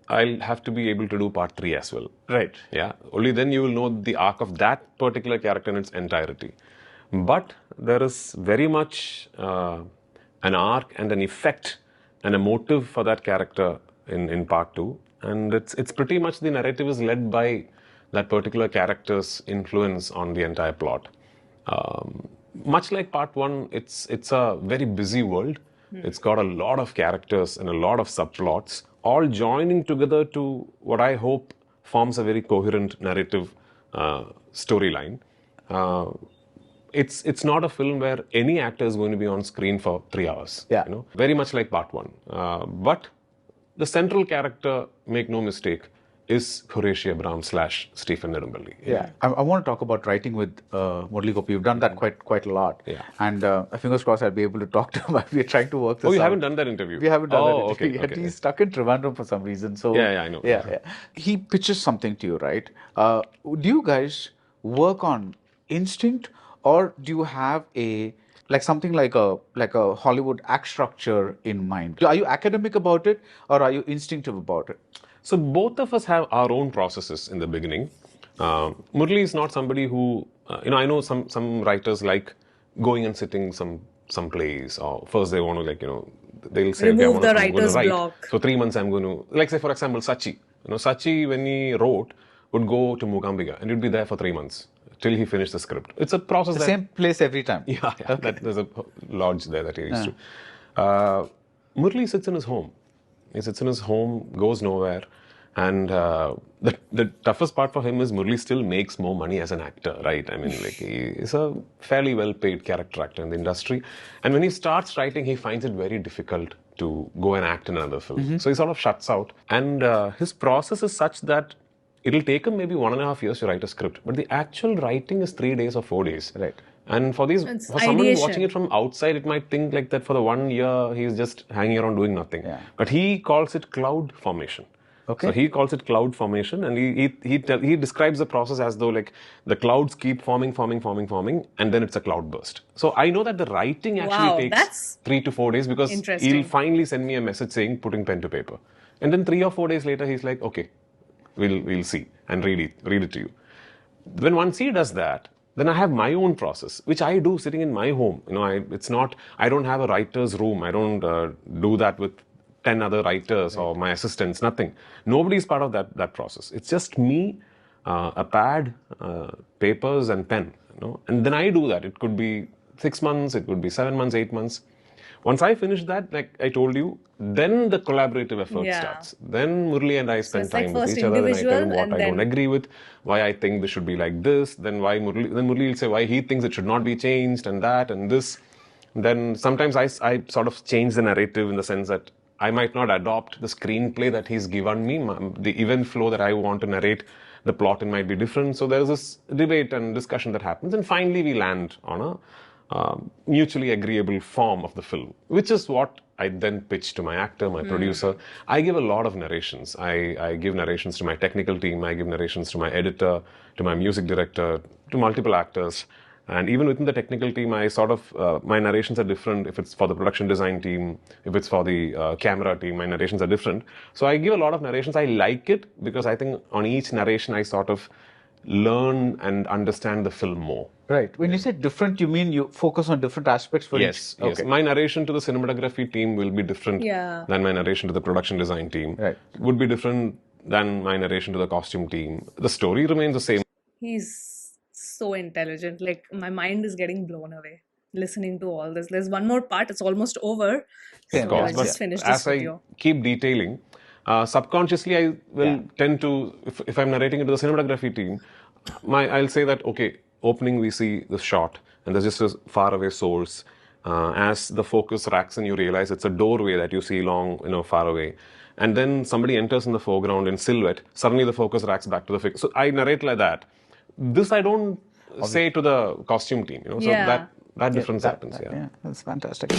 I'll have to be able to do part 3 as well. Right. Yeah. Only then you will know the arc of that particular character in its entirety. But there is very much an arc and an effect and a motive for that character in part 2. And it's pretty much the narrative is led by that particular character's influence on the entire plot. much like part one, it's a very busy world. It's got a lot of characters and a lot of subplots, all joining together to what I hope forms a very coherent narrative storyline. Uh, it's not a film where any actor is going to be on screen for 3 hours. Yeah. You know, very much like part one. But the central character, make no mistake, is Qureshi Abram / Stephen Nedumbelli. Yeah, I want to talk about writing with Murali Gopi. You've done that quite a lot. Yeah. And fingers crossed I'll be able to talk to him. We're trying to work this out. Oh, you haven't done that interview? We haven't done that Oh, interview okay, yet. He's stuck in Trivandrum for some reason. So Yeah, I know. Yeah. He pitches something to you, right? Do you guys work on instinct, or do you have something like a Hollywood act structure in mind? Are you academic about it, or are you instinctive about it? So both of us have our own processes in the beginning. Murli is not somebody who, I know some writers like going and sitting some plays, or first they want to they'll say, Remove the I'm going writer's to write. block. So 3 months I'm going to, like say for example, Sachi. Sachi when he wrote would go to Mookambika and he'd be there for 3 months till he finished the script. It's a process. The same place every time. Yeah. There's a lodge there that he used to. Murli sits in his home. He sits in his home, goes nowhere. And the toughest part for him is Murli still makes more money as an actor, right? I mean, he is a fairly well-paid character actor in the industry. And when he starts writing, he finds it very difficult to go and act in another film. So he sort of shuts out. And his process is such that it'll take him maybe 1.5 years to write a script. But the actual writing is 3 days or 4 days. Right. And for someone ideation. watching it from outside, it might think like that for the 1 year, he's just hanging around doing nothing. Yeah. But he calls it cloud formation. Okay. So he calls it cloud formation, and he describes the process as though like the clouds keep forming, and then it's a cloud burst. So I know that the writing actually Wow, takes that's 3 to 4 days because interesting. he'll finally send me a message saying putting pen to paper, and then 3 or 4 days later he's like, okay, we'll see and read it to you. When once he does that, then I have my own process, which I do sitting in my home. I don't have a writer's room. I don't do that with 10 other writers or my assistants, nothing. Nobody is part of that process. It's just me, a pad, papers and pen, and then I do that. It could be 6 months, it could be 7 months, 8 months. Once I finish that, like I told you, then the collaborative effort starts. Then Murli and I spend time with each other, and I tell him what I don't agree with, why I think this should be like this, then Murli will say why he thinks it should not be changed, and that and this. Then sometimes I sort of change the narrative in the sense that I might not adopt the screenplay that he's given me, the event flow that I want to narrate, the plot might be different. So there's this debate and discussion that happens, and finally we land on a mutually agreeable form of the film, which is what I then pitch to my actor, my producer. I give a lot of narrations. I give narrations to my technical team, I give narrations to my editor, to my music director, to multiple actors. And even within the technical team, I sort of, my narrations are different. If it's for the production design team, if it's for the camera team, my narrations are different. So I give a lot of narrations. I like it because I think on each narration, I sort of learn and understand the film more. Right. When you say different, you mean you focus on different aspects for Yes, each? yes. My narration to the cinematography team will be different than my narration to the production design team. Right. Would be different than my narration to the costume team. The story remains the same. He's so intelligent. Like, my mind is getting blown away listening to all this. There's one more part. It's almost over. Of So course, I but just finished this as video. I keep detailing, subconsciously I will tend to, if I'm narrating it to the cinematography team, I'll say that, okay, opening we see the shot and there's just a faraway source. As the focus racks and you realize it's a doorway that you see far away. And then somebody enters in the foreground in silhouette. Suddenly the focus racks back to the figure. So I narrate like that. This I don't say to the costume team, So that difference happens. Yeah, that's fantastic.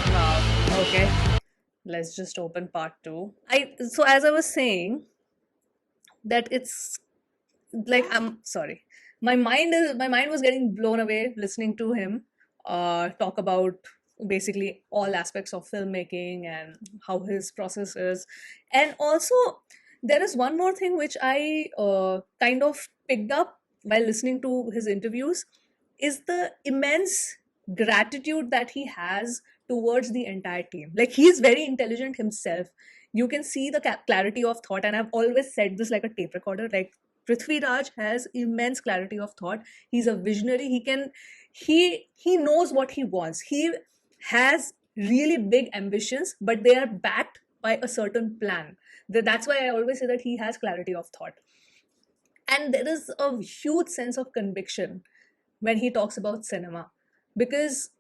Wow. Okay. Let's just open part 2. So as I was saying, that it's like, I'm sorry. My mind was getting blown away listening to him talk about basically all aspects of filmmaking and how his process is. And also, there is one more thing which I kind of picked up while listening to his interviews, is the immense gratitude that he has towards the entire team. Like, he's very intelligent himself. You can see the clarity of thought, and I've always said this like a tape recorder, like, Prithviraj has immense clarity of thought. He's a visionary. He knows what he wants. He has really big ambitions, but they are backed by a certain plan. That's why I always say that he has clarity of thought. And there is a huge sense of conviction when he talks about cinema, because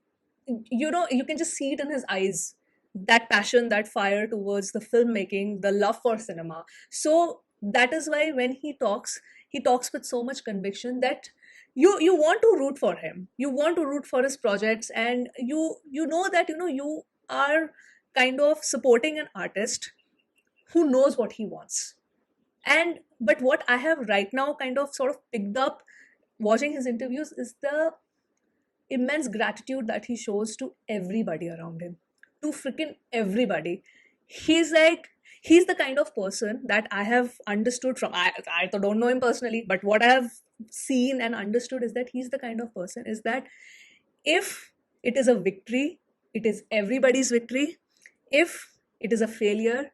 you can just see it in his eyes, that passion, that fire towards the filmmaking, the love for cinema. So that is why when he talks with so much conviction that you want to root for him, you want to root for his projects, and you know that you are kind of supporting an artist who knows what he wants. And but what I have right now kind of sort of picked up watching his interviews is the immense gratitude that he shows to everybody around him, to freaking everybody. He's the kind of person that I have understood from, I don't know him personally, but what I have seen and understood is that he's the kind of person is that if it is a victory, it is everybody's victory. If it is a failure,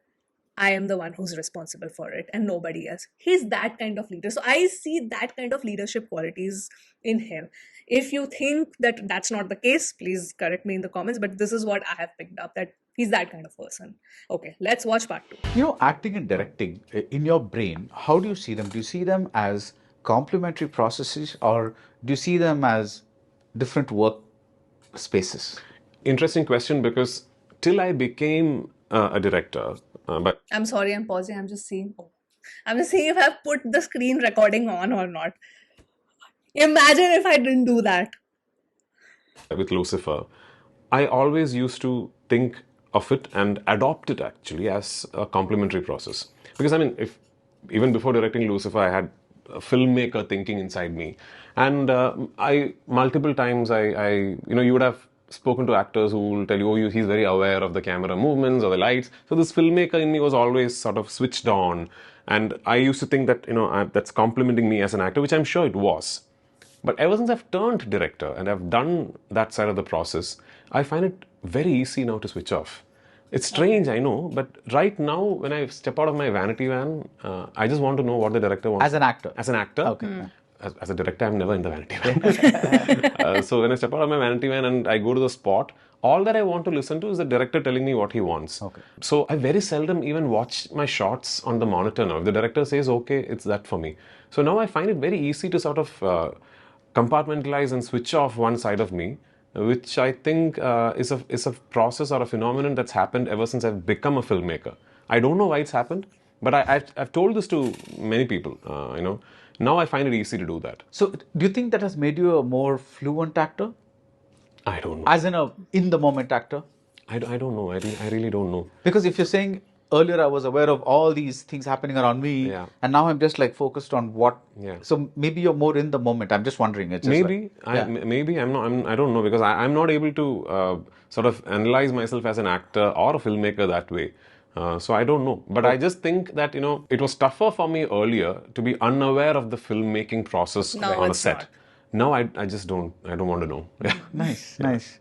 I am the one who's responsible for it and nobody else. He's that kind of leader. So I see that kind of leadership qualities in him. If you think that that's not the case, please correct me in the comments. But this is what I have picked up, that he's that kind of person. Okay, let's watch part 2. Acting and directing, in your brain, how do you see them? Do you see them as complementary processes, or do you see them as different work spaces? Interesting question, because till I became a director, but I'm sorry, I'm pausing. I'm just seeing if I've put the screen recording on or not. Imagine if I didn't do that. With Lucifer, I always used to think of it and adopt it actually as a complementary process. Because I mean, if even before directing Lucifer, I had a filmmaker thinking inside me, and I multiple times you would have spoken to actors who will tell you, oh, he's very aware of the camera movements or the lights. So this filmmaker in me was always sort of switched on, and I used to think that that's complimenting me as an actor, which I'm sure it was. But ever since I've turned director and I've done that side of the process, I find it very easy now to switch off. It's strange, I know, but right now when I step out of my vanity van, I just want to know what the director wants. As an actor? As an actor. Okay. As a director, I'm never in the vanity van. So when I step out of my vanity van and I go to the spot, all that I want to listen to is the director telling me what he wants. Okay. So I very seldom even watch my shots on the monitor now. If the director says, okay, it's that for me. So now I find it very easy to sort of compartmentalize and switch off one side of me, which I think is a process or a phenomenon that's happened ever since I've become a filmmaker. I don't know why it's happened, but I've told this to many people. Now I find it easy to do that. So do you think that has made you a more fluent actor? I don't know. As in the moment actor? I don't know. I really don't know. Because if you're saying earlier I was aware of all these things happening around me, Yeah. and now I'm just like focused on what. Yeah. So maybe you're more in the moment. I'm just wondering. It's just Maybe like, I'm not. I don't know, because I'm not able to sort of analyze myself as an actor or a filmmaker that way. So I don't know, but I just think that it was tougher for me earlier to be unaware of the filmmaking process No, on a it's set. not. Now I just don't. I don't want to know. Yeah. Nice.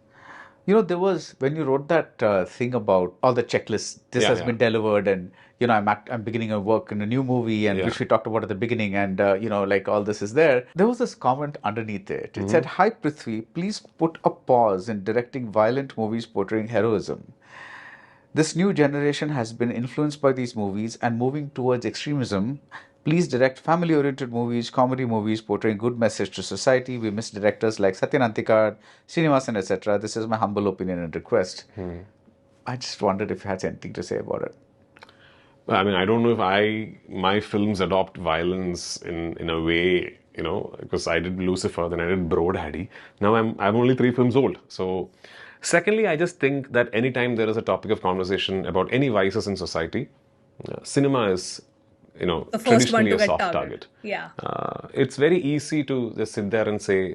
There was, when you wrote that thing about all the checklists, this has been delivered, and I'm beginning of work in a new movie, and which we talked about at the beginning, and like all this is there. There was this comment underneath it. It said, "Hi Prithvi, please put a pause in directing violent movies portraying heroism. This new generation has been influenced by these movies and moving towards extremism. Please direct family-oriented movies, comedy movies portraying good message to society. We miss directors like Satyan Antikar, Srinivasan, etc. This is my humble opinion and request." I just wondered if you had anything to say about it. I mean, I don't know if my films adopt violence in a way, because I did Lucifer, then I did Bro Daddy. Now I'm only 3 films old. So, secondly, I just think that anytime there is a topic of conversation about any vices in society, cinema is, The first one traditionally to a get soft targeted. target. Yeah. It's very easy to just sit there and say,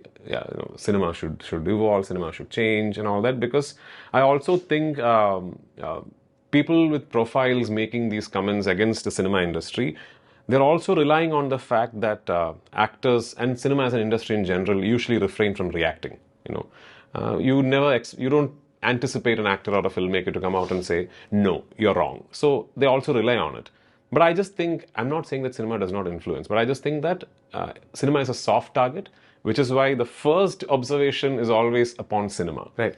cinema should evolve, cinema should change, and all that. Because I also think people with profiles making these comments against the cinema industry, they're also relying on the fact that actors and cinema as an industry in general usually refrain from reacting. You don't anticipate an actor or a filmmaker to come out and say, no, you're wrong. So they also rely on it. But I just think, I'm not saying that cinema does not influence, but I just think that cinema is a soft target, which is why the first observation is always upon cinema. Right.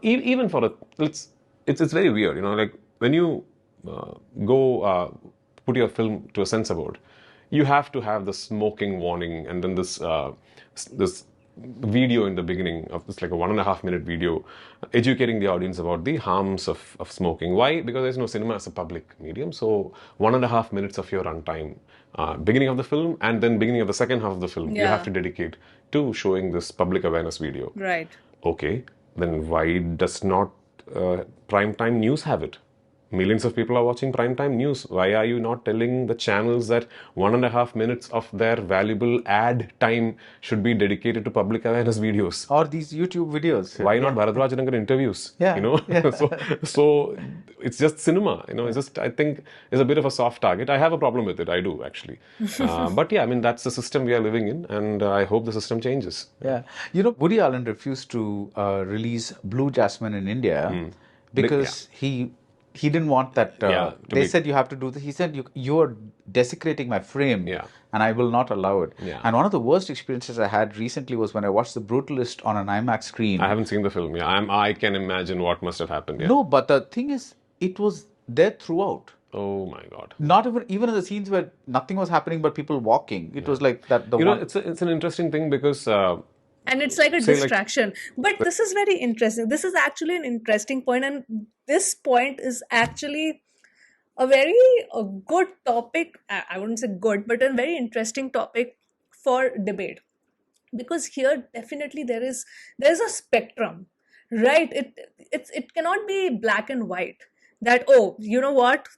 Even for it's very weird, like when you go put your film to a censor board, you have to have the smoking warning and then this video in the beginning of this, like a 1.5 minute video educating the audience about the harms of smoking. Why? Because there's no cinema as a public medium. So 1.5 minutes of your runtime, beginning of the film and then beginning of the second half of the film, you have to dedicate to showing this public awareness video. Right. Okay, then why does not primetime news have it? Millions of people are watching primetime news. Why are you not telling the channels that 1.5 minutes of their valuable ad time should be dedicated to public awareness videos? Or these YouTube videos. Why not Baradwaj and Rangan interviews? Yeah. So it's just cinema. It's just, I think, is a bit of a soft target. I have a problem with it. I do, actually. But yeah, I mean, that's the system we are living in, and I hope the system changes. Yeah. Woody Allen refused to release Blue Jasmine in India because he didn't want that. They said you have to do this. He said you are desecrating my frame, and I will not allow it. Yeah. And one of the worst experiences I had recently was when I watched The Brutalist on an IMAX screen. I haven't seen the film. Yeah, I can imagine what must have happened. Yeah. No, but the thing is, it was there throughout. Oh my God! Not even in the scenes where nothing was happening but people walking. It was like that. It's an interesting thing because. And it's like a distraction. But this is very interesting. This is actually an interesting point. And this point is actually a very good topic. I wouldn't say good, but a very interesting topic for debate. Because here definitely there's a spectrum, right? It cannot be black and white. That, oh, you know what?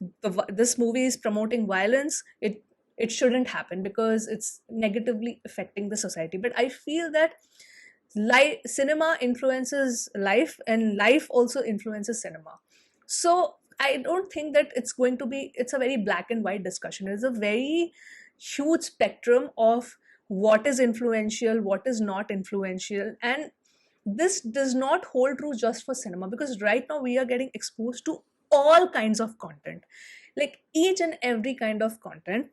This movie is promoting violence. It shouldn't happen because it's negatively affecting the society. But I feel that cinema influences life and life also influences cinema. So I don't think that it's a very black and white discussion. It's a very huge spectrum of what is influential, what is not influential. And this does not hold true just for cinema, because right now we are getting exposed to all kinds of content, like each and every kind of content.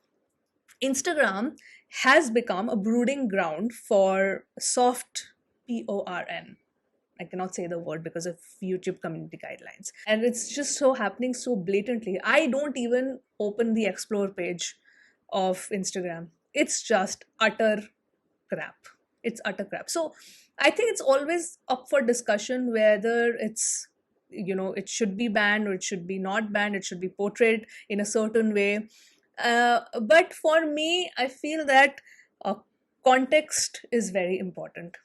Instagram has become a brooding ground for soft PORN. I cannot say the word because of YouTube community guidelines. And it's just so happening so blatantly. I don't even open the explore page of Instagram. It's just utter crap. It's utter crap. So I think it's always up for discussion whether it's, it should be banned or it should be not banned. It should be portrayed in a certain way. But for me, I feel that context is very important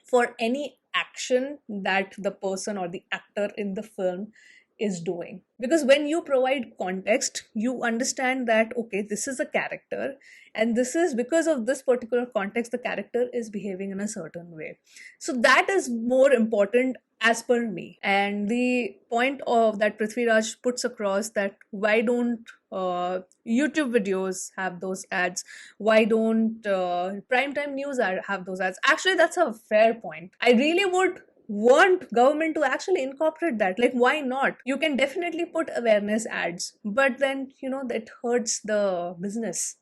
for any action that the person or the actor in the film is doing. Because when you provide context, you understand that, okay, this is a character, and this is because of this particular context, the character is behaving in a certain way. So that is more important as per me. And the point of that Prithviraj puts across, that why don't YouTube videos have those ads? Why don't primetime news have those ads? Actually, that's a fair point. I really would want government to actually incorporate that. Like, why not? You can definitely put awareness ads, but then, that hurts the business.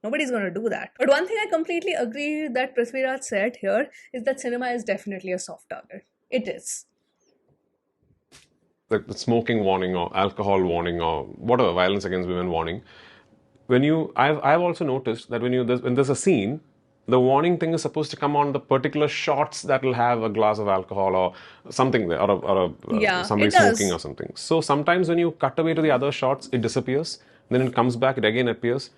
Nobody's going to do that. But one thing I completely agree that Prithviraj said here is that cinema is definitely a soft target. It is. The smoking warning or alcohol warning or whatever, violence against women warning. I've also noticed that when there's a scene, the warning thing is supposed to come on the particular shots that will have a glass of alcohol or something there, or somebody smoking or something. So sometimes when you cut away to the other shots, it disappears. Then it comes back, it again appears.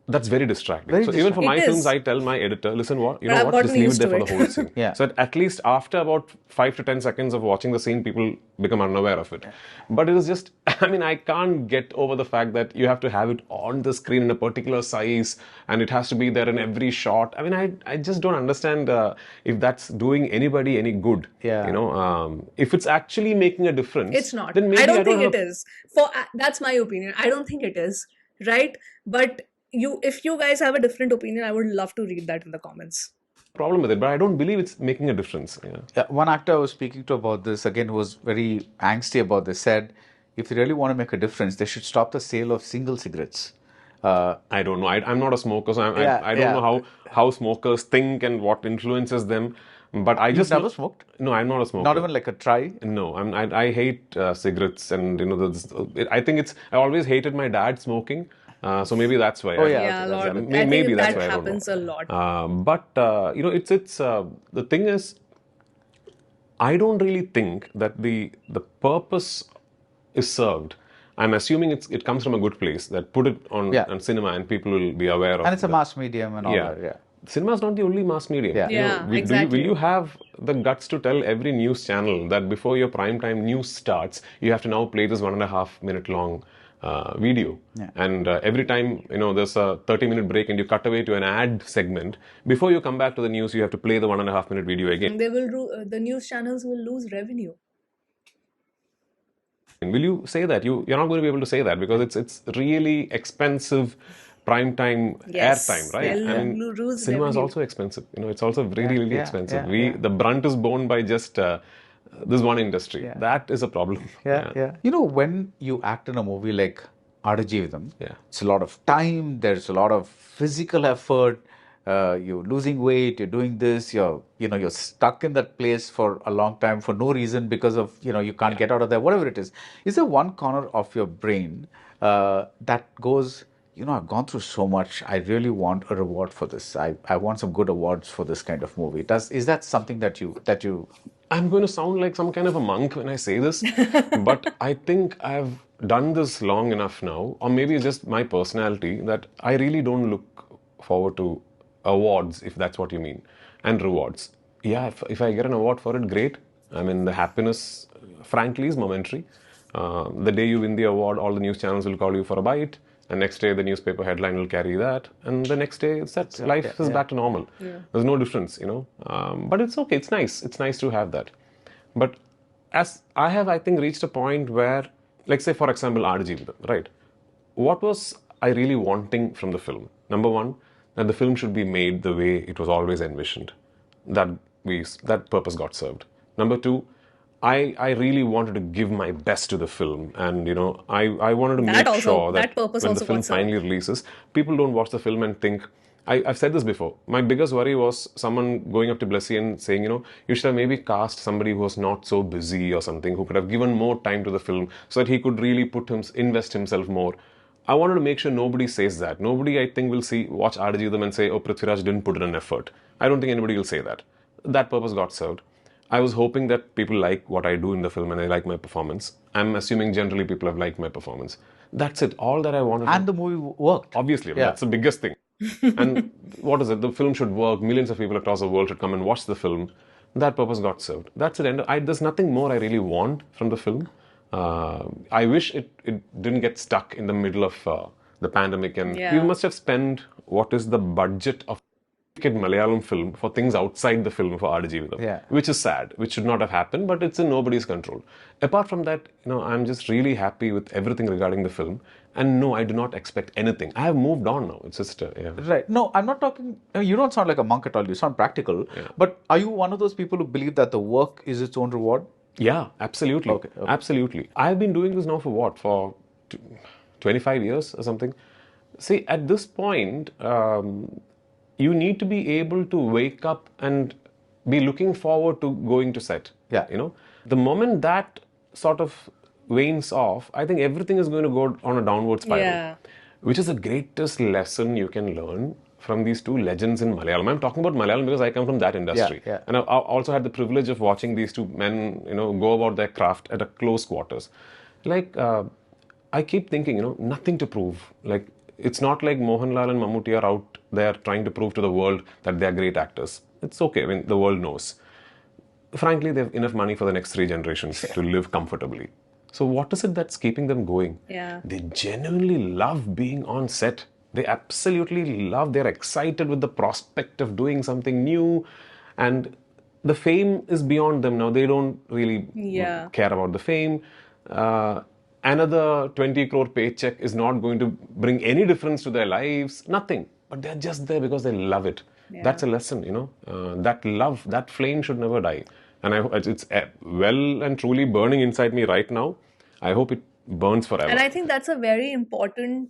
That's very distracting. Even for my films, I tell my editor, listen, just leave it there for the whole scene. So at least after about 5 to 10 seconds of watching the scene, people become unaware of it. But it is just, I can't get over the fact that you have to have it on the screen in a particular size and it has to be there in every shot. I just don't understand if that's doing anybody any good. If it's actually making a difference. It's not. Then maybe I don't think it is. That's my opinion. I don't think it is. Right? But if you guys have a different opinion, I would love to read that in the comments. Problem with it, but I don't believe it's making a difference. One actor I was speaking to about this, again, who was very angsty about this, said, if they really want to make a difference, they should stop the sale of single cigarettes. I don't know. I'm not a smoker, so Yeah, I don't know how smokers think and what influences them. But I You've just never smoked? No, I'm not a smoker. Not even like a try? No, I hate cigarettes, and I think I always hated my dad smoking, so maybe that's why. Oh, yeah. Yeah, a okay, lot. that's- I Maybe think that's that why I don't happens know. a lot. But it's the thing is, I don't really think that the purpose is served. I'm assuming it comes from a good place, that put it on cinema and people will be aware of. And it's a mass medium and all Yeah. that. Yeah. Cinema is not the only mass medium. Yeah. Yeah, Will exactly. you have the guts to tell every news channel that before your primetime news starts, you have to now play this 1.5 minute long video? Yeah. And every time, there's a 30-minute break and you cut away to an ad segment, before you come back to the news, you have to play the 1.5 minute video again. They will the news channels will lose revenue. Will you say that? You're not going to be able to say that because it's really expensive primetime Yes, airtime, right? they'll And lose cinema is revenue. also expensive. It's also really yeah, expensive. yeah. The brunt is borne by just this one industry. That is a problem. Yeah. When you act in a movie like Adajeevitham, Yeah. it's a lot of time, there's a lot of physical effort, you're losing weight, you're doing this, you're stuck in that place for a long time for no reason because of, you can't get out of there, whatever it is. Is there one corner of your brain that goes, I've gone through so much, I really want a reward for this. I want some good awards for this kind of movie. Is that something that you I'm going to sound like some kind of a monk when I say this, but I think I've done this long enough now, or maybe it's just my personality, that I really don't look forward to awards, if that's what you mean, and rewards. Yeah, if I get an award for it, great. I mean, the happiness, frankly, is momentary. The day you win the award, all the news channels will call you for a bite, and next day the newspaper headline will carry that, and the next day life is back to normal. There's no difference, but it's okay. It's nice. It's nice to have that. But as I have, I think, reached a point where, like, say, for example, Adajeevitham, right? What was I really wanting from the film? Number one, that the film should be made the way it was always envisioned. That purpose got served. Number two, I really wanted to give my best to the film, and I wanted to make sure that purpose when also the film got served. finally releases, people don't watch the film and think. I've said this before. My biggest worry was someone going up to Blessy and saying, you should have maybe cast somebody who was not so busy or something, who could have given more time to the film so that he could really invest himself more. I wanted to make sure nobody says that. Nobody, I think, will watch Adajeevitham and say, oh, Prithviraj didn't put in an effort. I don't think anybody will say that. That purpose got served. I was hoping that people like what I do in the film and they like my performance. I'm assuming generally people have liked my performance. That's it. All that I wanted. And the movie worked. Obviously, that's the biggest thing. And what is it? The film should work. Millions of people across the world should come and watch the film. That purpose got served. That's it. And there's nothing more I really want from the film. I wish it didn't get stuck in the middle of the pandemic. And we must have spent what is the budget of Malayalam film for things outside the film for Adajeevitham, which is sad, which should not have happened, but it's in nobody's control. Apart from that, I'm just really happy with everything regarding the film, and no, I do not expect anything. I have moved on now. It's just Right. No, I'm not talking. You don't sound like a monk at all. You sound practical. But are you one of those people who believe that the work is its own reward? Yeah, absolutely. Okay. Absolutely. I've been doing this now for what? For 25 years or something. See, at this point, you need to be able to wake up and be looking forward to going to set. Yeah. The moment that sort of wanes off, I think everything is going to go on a downward spiral. Yeah. Which is the greatest lesson you can learn from these two legends in Malayalam. I'm talking about Malayalam because I come from that industry. Yeah. And I also had the privilege of watching these two men, go about their craft at a close quarters. Like, I keep thinking, nothing to prove. Like, it's not like Mohanlal and Mammootty are out there trying to prove to the world that they are great actors. It's okay, I mean, the world knows. Frankly, they have enough money for the next 3 generations to live comfortably. So what is it that's keeping them going? Yeah. They genuinely love being on set. They absolutely love, they're excited with the prospect of doing something new. And the fame is beyond them now. They don't really care about the fame. Another 20 crore paycheck is not going to bring any difference to their lives. Nothing. But they're just there because they love it. Yeah. That's a lesson, that love, that flame should never die. And it's well and truly burning inside me right now. I hope it burns forever. And I think that's a very important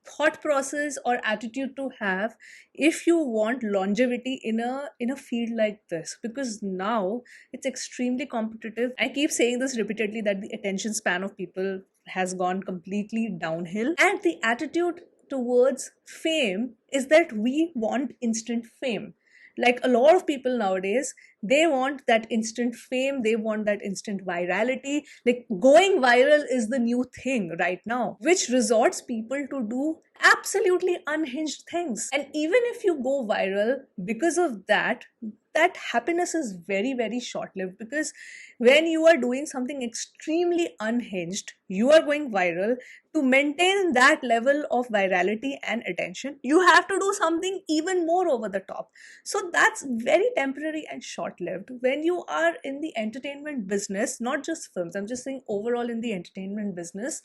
thought process or attitude to have if you want longevity in a field like this, because now it's extremely competitive. I keep saying this repeatedly, that the attention span of people has gone completely downhill, and the attitude towards fame is that we want instant fame. Like a lot of people nowadays, they want that instant fame, they want that instant virality. Like going viral is the new thing right now, which resorts people to do absolutely unhinged things. And even if you go viral because of that, that happiness is very, very short lived, because when you are doing something extremely unhinged, you are going viral. To maintain that level of virality and attention, you have to do something even more over the top. So that's very temporary and short lived. When you are in the entertainment business, not just films, I'm just saying overall in the entertainment business,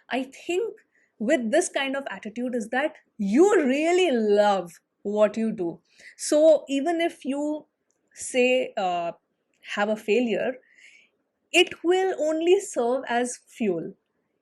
I think with this kind of attitude is that you really love what you do. So even if you say have a failure, it will only serve as fuel.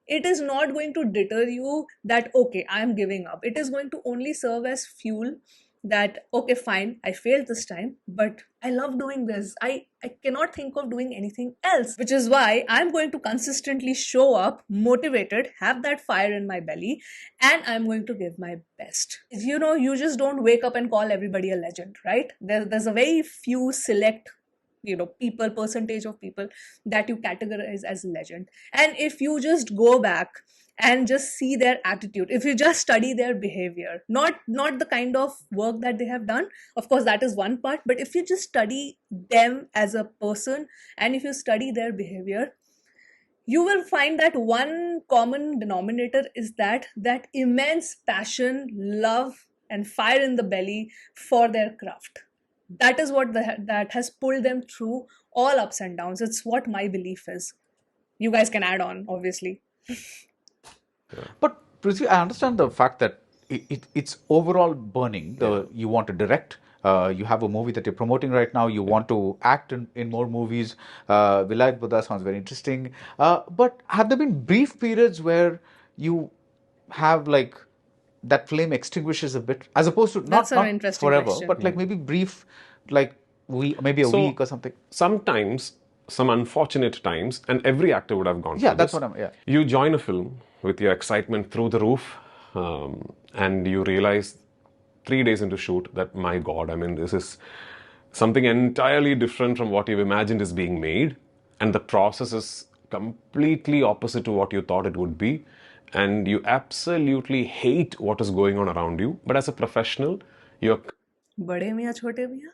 It is not going to deter you that, okay, I am giving up. It is going to only serve as fuel that, okay, fine, I failed this time, but I love doing this. I cannot think of doing anything else, which is why I'm going to consistently show up motivated, have that fire in my belly, and I'm going to give my best. You just don't wake up and call everybody a legend, right? There's a very few select percentage of people that you categorize as legend. And if you just go back and just see their attitude, if you just study their behavior, not the kind of work that they have done, of course that is one part, but if you just study them as a person and if you study their behavior, you will find that one common denominator is that immense passion, love, and fire in the belly for their craft. That is what that has pulled them through all ups and downs. It's what my belief is. You guys can add on, obviously. But Prithvi, I understand the fact that it's overall burning. You want to direct. You have a movie that you're promoting right now. You want to act in more movies. Vilayat Buddha sounds very interesting. But have there been brief periods where you have like that flame extinguishes a bit, as opposed to That's an not interesting forever, question. but like maybe brief, like maybe a week or something? Sometimes, some unfortunate times, and every actor would have gone Yeah, through that's this. what I'm. Yeah. You join a film with your excitement through the roof, and you realize 3 days into shoot that, my God, I mean, this is something entirely different from what you've imagined is being made, and the process is completely opposite to what you thought it would be, and you absolutely hate what is going on around you. But as a professional, you're Bade miyan, chote miyan?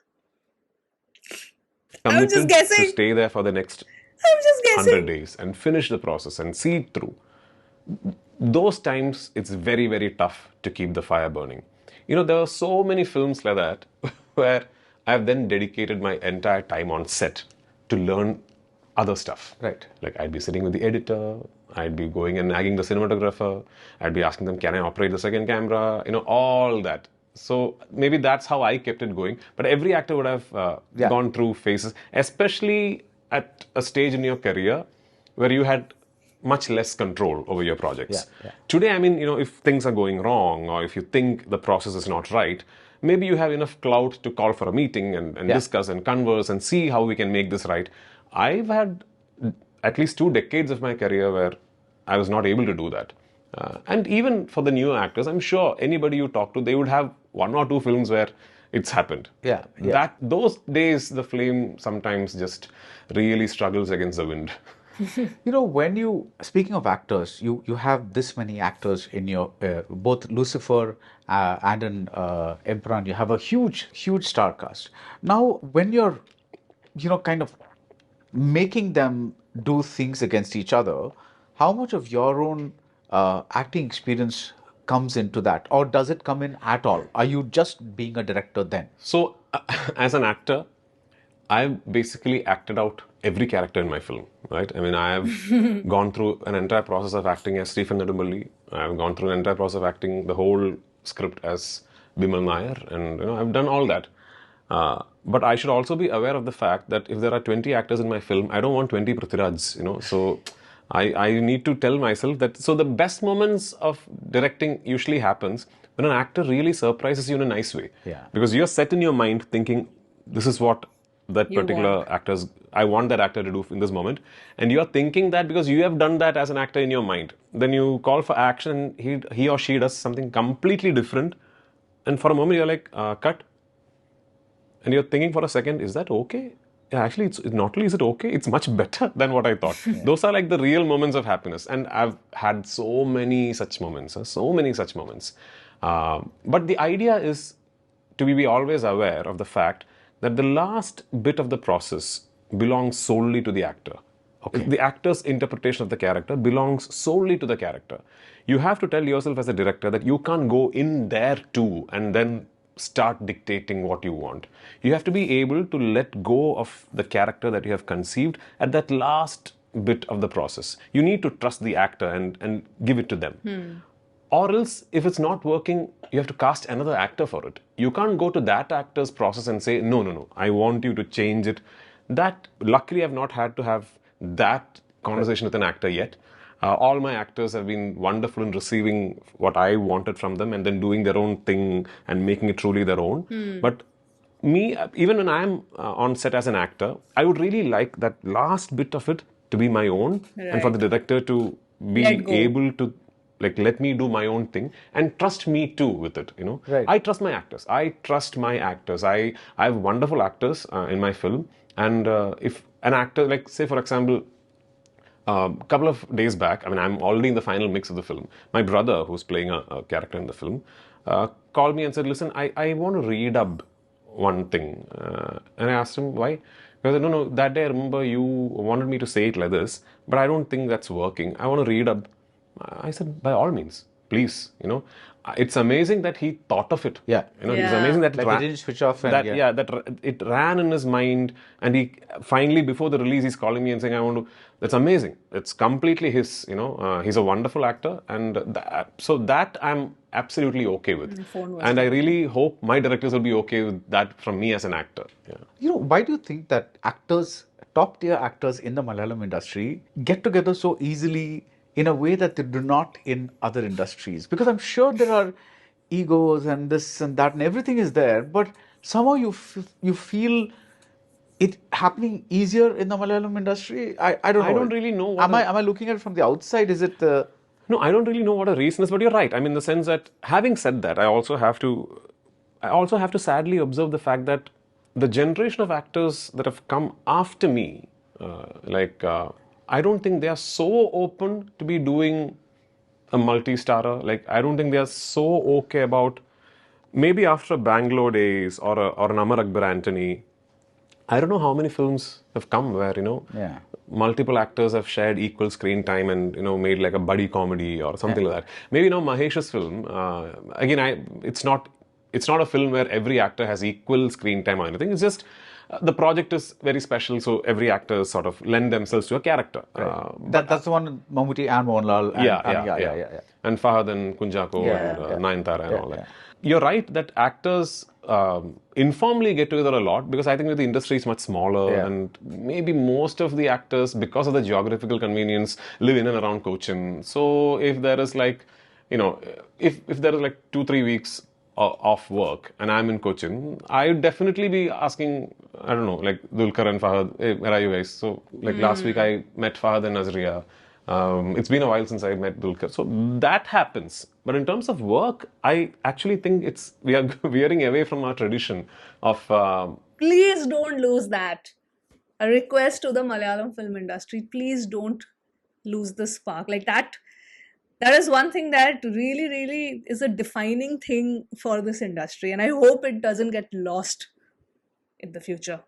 committed guessing. to stay there for the next I'm just guessing. 100 days and finish the process and see it through. Those times, it's very, very tough to keep the fire burning. There are so many films like that where I've then dedicated my entire time on set to learn other stuff. Right. Like I'd be sitting with the editor, I'd be going and nagging the cinematographer, I'd be asking them, can I operate the second camera? All that. So maybe that's how I kept it going. But every actor would have gone through phases, especially at a stage in your career where you had much less control over your projects. Yeah. Today, I mean, if things are going wrong or if you think the process is not right, maybe you have enough clout to call for a meeting and discuss and converse and see how we can make this right. I've had at least 2 decades of my career where I was not able to do that. And even for the newer actors, I'm sure anybody you talk to, they would have 1 or 2 films where it's happened. Yeah. Those days, the flame sometimes just really struggles against the wind. When speaking of actors, you have this many actors in your both Lucifer and in Empuraan. You have a huge star cast. Now, when you're kind of making them do things against each other, how much of your own acting experience comes into that, or does it come in at all? Are you just being a director then? So, as an actor, I've basically acted out every character in my film, right? I mean, I have gone through an entire process of acting as Stephen Nedumballi. I've gone through an entire process of acting the whole script as Bimal Nair, and I've done all that. But I should also be aware of the fact that if there are 20 actors in my film, I don't want 20 Prithvirajs, So I need to tell myself that. So the best moments of directing usually happens when an actor really surprises you in a nice way. Yeah. Because you're set in your mind thinking, this is what that You particular want. actor's, I want that actor to do in this moment. And you're thinking that because you have done that as an actor in your mind. Then you call for action, he or she does something completely different. And for a moment, you're like, cut. And you're thinking for a second, is that okay? Yeah, actually, it's not only is it okay, it's much better than what I thought. Those are like the real moments of happiness. And I've had so many such moments, so many such moments. But the idea is to be always aware of the fact that the last bit of the process belongs solely to the actor. Okay. The actor's interpretation of the character belongs solely to the character. You have to tell yourself as a director that you can't go in there too and then start dictating what you want. You have to be able to let go of the character that you have conceived at that last bit of the process. You need to trust the actor and give it to them. Or else, if it's not working, you have to cast another actor for it. You can't go to that actor's process and say, no, I want you to change it. That, luckily, I've not had to have that conversation with an actor yet. All my actors have been wonderful in receiving what I wanted from them and then doing their own thing and making it truly their own. But me, even when I'm on set as an actor, I would really like that last bit of it to be my own and for the director to be Let go. able to like let me do my own thing and trust me too with it. Right. I trust my actors. I have wonderful actors in my film, and if an actor, like say for example, a couple of days back, I mean, I'm already in the final mix of the film. My brother, who's playing a character in the film, called me and said, listen, I want to redub one thing. And I asked him, why? Because I said, no, that day I remember you wanted me to say it like this, but I don't think that's working. I want to redub. I said, by all means, please, It's amazing that he thought of it. Yeah. It's Yeah. amazing that Like he didn't switch off and that it ran in his mind, and he finally before the release he's calling me and saying, I want to. That's amazing. It's completely his. He's a wonderful actor, and so that I'm absolutely okay with. Phone was And I really hope my directors will be okay with that from me as an actor. Yeah. Why do you think that actors, top tier actors in the Malayalam industry, get together so easily in a way that they do not in other industries? Because I'm sure there are egos and this and that and everything is there, but somehow you feel it happening easier in the Malayalam industry. I don't know. I don't really know what Am I looking at it from the outside? Is it the No, I don't really know what a reason is, but you're right. I mean, in the sense that, having said that, I also have to sadly observe the fact that the generation of actors that have come after me, I don't think they are so open to be doing a multi-starrer. Like, I don't think they are so okay about, maybe after Bangalore days or an Amar Akbar Antony, I don't know how many films have come where, Yeah. multiple actors have shared equal screen time and, made like a buddy comedy or something like that. Maybe, Mahesh's film, again, it's not a film where every actor has equal screen time or anything. It's just, the project is very special, so every actor sort of lend themselves to a character. that's the one Mammootty and Mohanlal and Yeah. And Fahad and Kunjako and Nayantara and all that. You're right that actors informally get together a lot, because I think the industry is much smaller and maybe most of the actors, because of the geographical convenience, live in and around Cochin. So if there is like, if there is like 2-3 weeks off work and I'm in Cochin, I would definitely be asking, I don't know, like Dulkar and Fahad, hey, where are you guys? So like last week I met Fahad and Nazriya. It's been a while since I met Dulkar. So that happens. But in terms of work, I actually think we are veering away from our tradition of... Please don't lose that. A request to the Malayalam film industry, please don't lose the spark. Like that is one thing that really, really is a defining thing for this industry. And I hope it doesn't get lost in the future.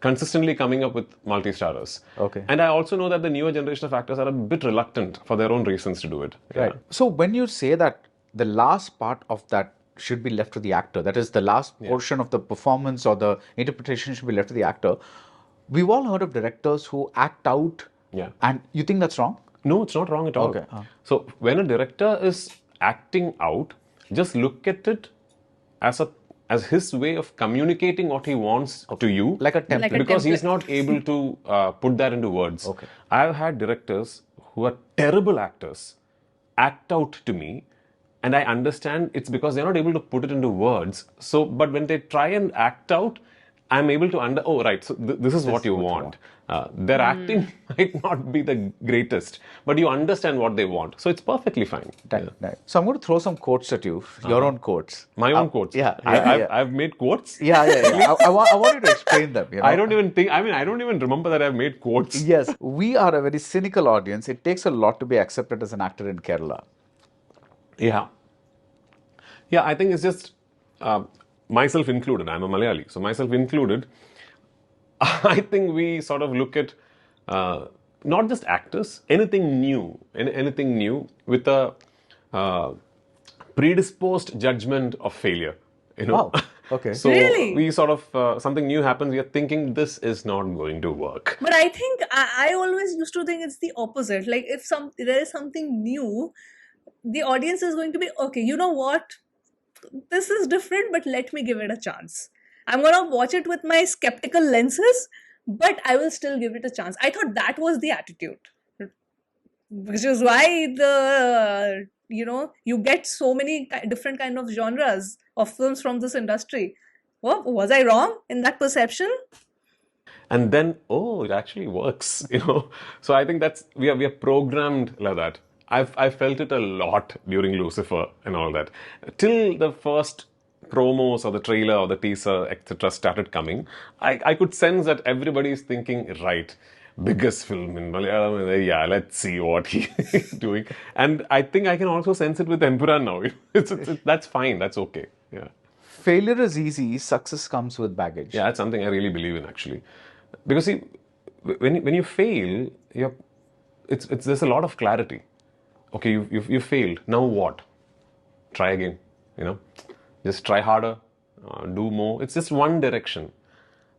Consistently coming up with multi-starrers. Okay. And I also know that the newer generation of actors are a bit reluctant for their own reasons to do it. Right. So when you say that the last part of that should be left to the actor, that is the last portion of the performance or the interpretation should be left to the actor, we've all heard of directors who act out. Yeah. And you think that's wrong? No, it's not wrong at all. Okay. So when a director is acting out, just look at it as as his way of communicating what he wants to you. Like a template. Like a Because he's template. not able to put that into words. Okay. I've had directors who are terrible actors act out to me, and I understand it's because they're not able to put it into words. So, but when they try and act out, I'm able to oh, right, so this is what you want. Their acting might not be the greatest, but you understand what they want. So it's perfectly fine. Right. So I'm going to throw some quotes at you, your own quotes. My own quotes. Yeah. I've made quotes. Yeah. I want you to explain them. I don't even remember that I've made quotes. Yes, we are a very cynical audience. It takes a lot to be accepted as an actor in Kerala. Yeah. Yeah, I think it's just myself included. I'm a Malayali, so myself included. I think we sort of look at not just actors, anything new with a predisposed judgment of failure. Wow. Okay. So Really? we sort of something new happens. We are thinking this is not going to work. But I think I always used to think it's the opposite. Like if there is something new, the audience is going to be, okay, you know what? This is different, but let me give it a chance. I'm gonna watch it with my skeptical lenses, but I will still give it a chance. I thought that was the attitude, which is why you get so many different kind of genres of films from this industry. Well, was I wrong in that perception? And then, oh, it actually works, So I think we are programmed like that. I felt it a lot during Lucifer and all that. Till the first promos or the trailer or the teaser, etc., started coming, I could sense that everybody is thinking, right, biggest film in Malayalam, yeah, let's see what he's doing. And I think I can also sense it with Empuraan now. That's fine, that's okay. Yeah. Failure is easy, success comes with baggage. Yeah, that's something I really believe in, actually. Because see, when you fail, there's a lot of clarity. Okay, you failed. Now what? Try again. Just try harder, do more. It's just one direction.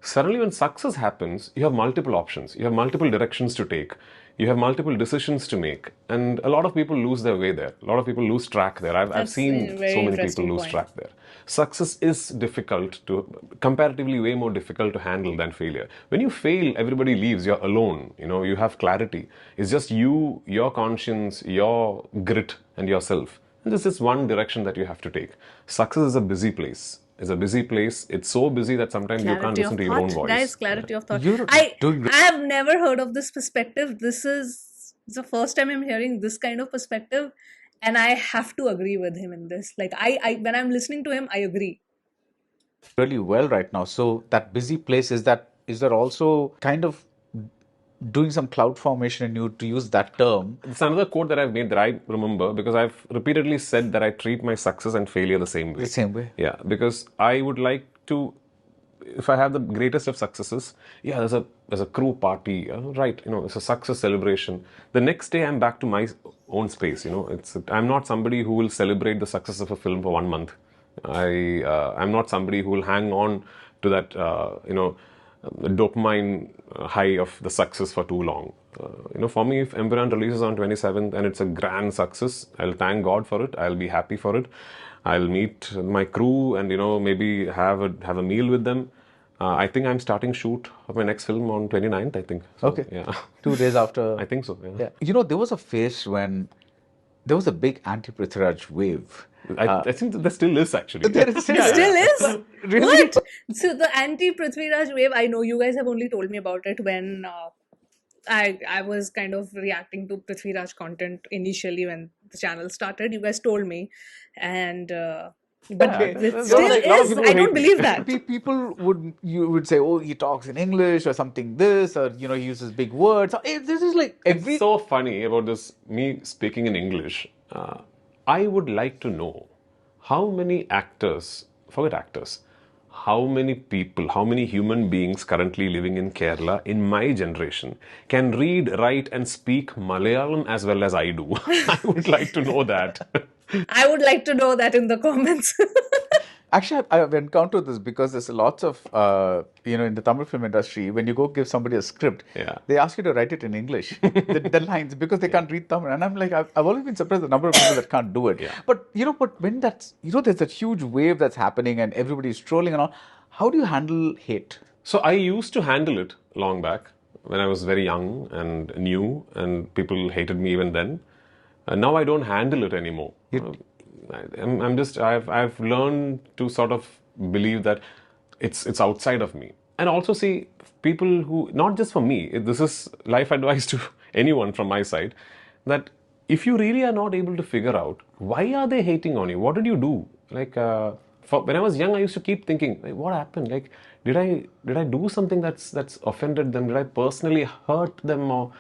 Suddenly, when success happens, you have multiple options. You have multiple directions to take. You have multiple decisions to make, and a lot of people lose their way there. A lot of people lose track there. I've seen so many people lose track there. Success is comparatively way more difficult to handle than failure. When you fail, everybody leaves. You're alone. You have clarity. It's just you, your conscience, your grit, and yourself. And this is one direction that you have to take. Success is a busy place. It's so busy that sometimes you can't listen to your own voice. Guys, clarity of thought. I have never heard of this perspective. This is the first time I'm hearing this kind of perspective, and I have to agree with him in this. Like when I'm listening to him, I agree. Really well right now. So that busy place, is that also kind of doing some cloud formation in you, to use that term? It's another quote that I've made that I remember, because I've repeatedly said that I treat my success and failure the same way. The same way? Yeah, because I would like to, if I have the greatest of successes, there's a crew party, right, it's a success celebration. The next day I'm back to my own space, I'm not somebody who will celebrate the success of a film for 1 month. I'm not somebody who will hang on to that, dopamine high of the success for too long. For me, if Empuraan releases on 27th and it's a grand success, I'll thank God for it. I'll be happy for it. I'll meet my crew and maybe have a meal with them. I think I'm starting shoot of my next film on 29th. I think. So, okay. Yeah. 2 days after. I think so. Yeah. There was a phase when there was a big anti-Prithviraj wave. I think there still is, actually. There Still is? Really? What? So the anti-Prithviraj wave, I know you guys have only told me about it when I was kind of reacting to Prithviraj content initially when the channel started. You guys told me, and but it still is. I don't believe that. People would say, oh, he talks in English or something this, or he uses big words. This is like It's so funny about this, me speaking in English. I would like to know how many actors, forget actors, how many people, how many human beings currently living in Kerala in my generation can read, write and speak Malayalam as well as I do. I would like to know that. I would like to know that in the comments. Actually, I've encountered this because there's lots of, in the Tamil film industry, when you go give somebody a script, Yeah. they ask you to write it in English, the lines, because they can't read Tamil. And I'm like, I've always been surprised the number of people that can't do it. Yeah. But when that's, there's that huge wave that's happening and everybody's trolling and all, how do you handle hate? So I used to handle it long back when I was very young and new, and people hated me even then. Now I don't handle it anymore. I've learned to sort of believe that it's outside of me, and also see people who, not just for me, this is life advice to anyone from my side, that if you really are not able to figure out why are they hating on you, what did you do? Like when I was young, I used to keep thinking, like, what happened? Like, did I do something that's offended them? Did I personally hurt them, or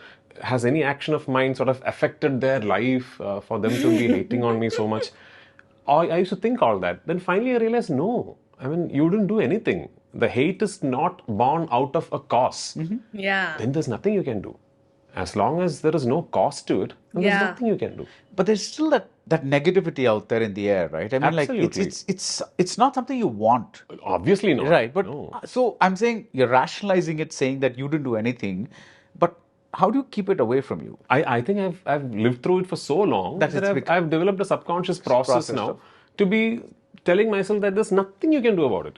has any action of mine sort of affected their life for them to be hating on me so much? I used to think all that. Then finally I realized, no. I mean, you didn't do anything. The hate is not born out of a cause. Yeah. Then there's nothing you can do. As long as there is no cost to it, then there's Yeah. nothing you can do. But there's still that negativity out there in the air, right? I mean, Absolutely. like it's not something you want. Obviously not. Right, but No. so I'm saying you're rationalizing it, saying that you didn't do anything, but how do you keep it away from you? I think I've lived through it for so long That that it's I've developed a subconscious process now of- to be telling myself that there's nothing you can do about it,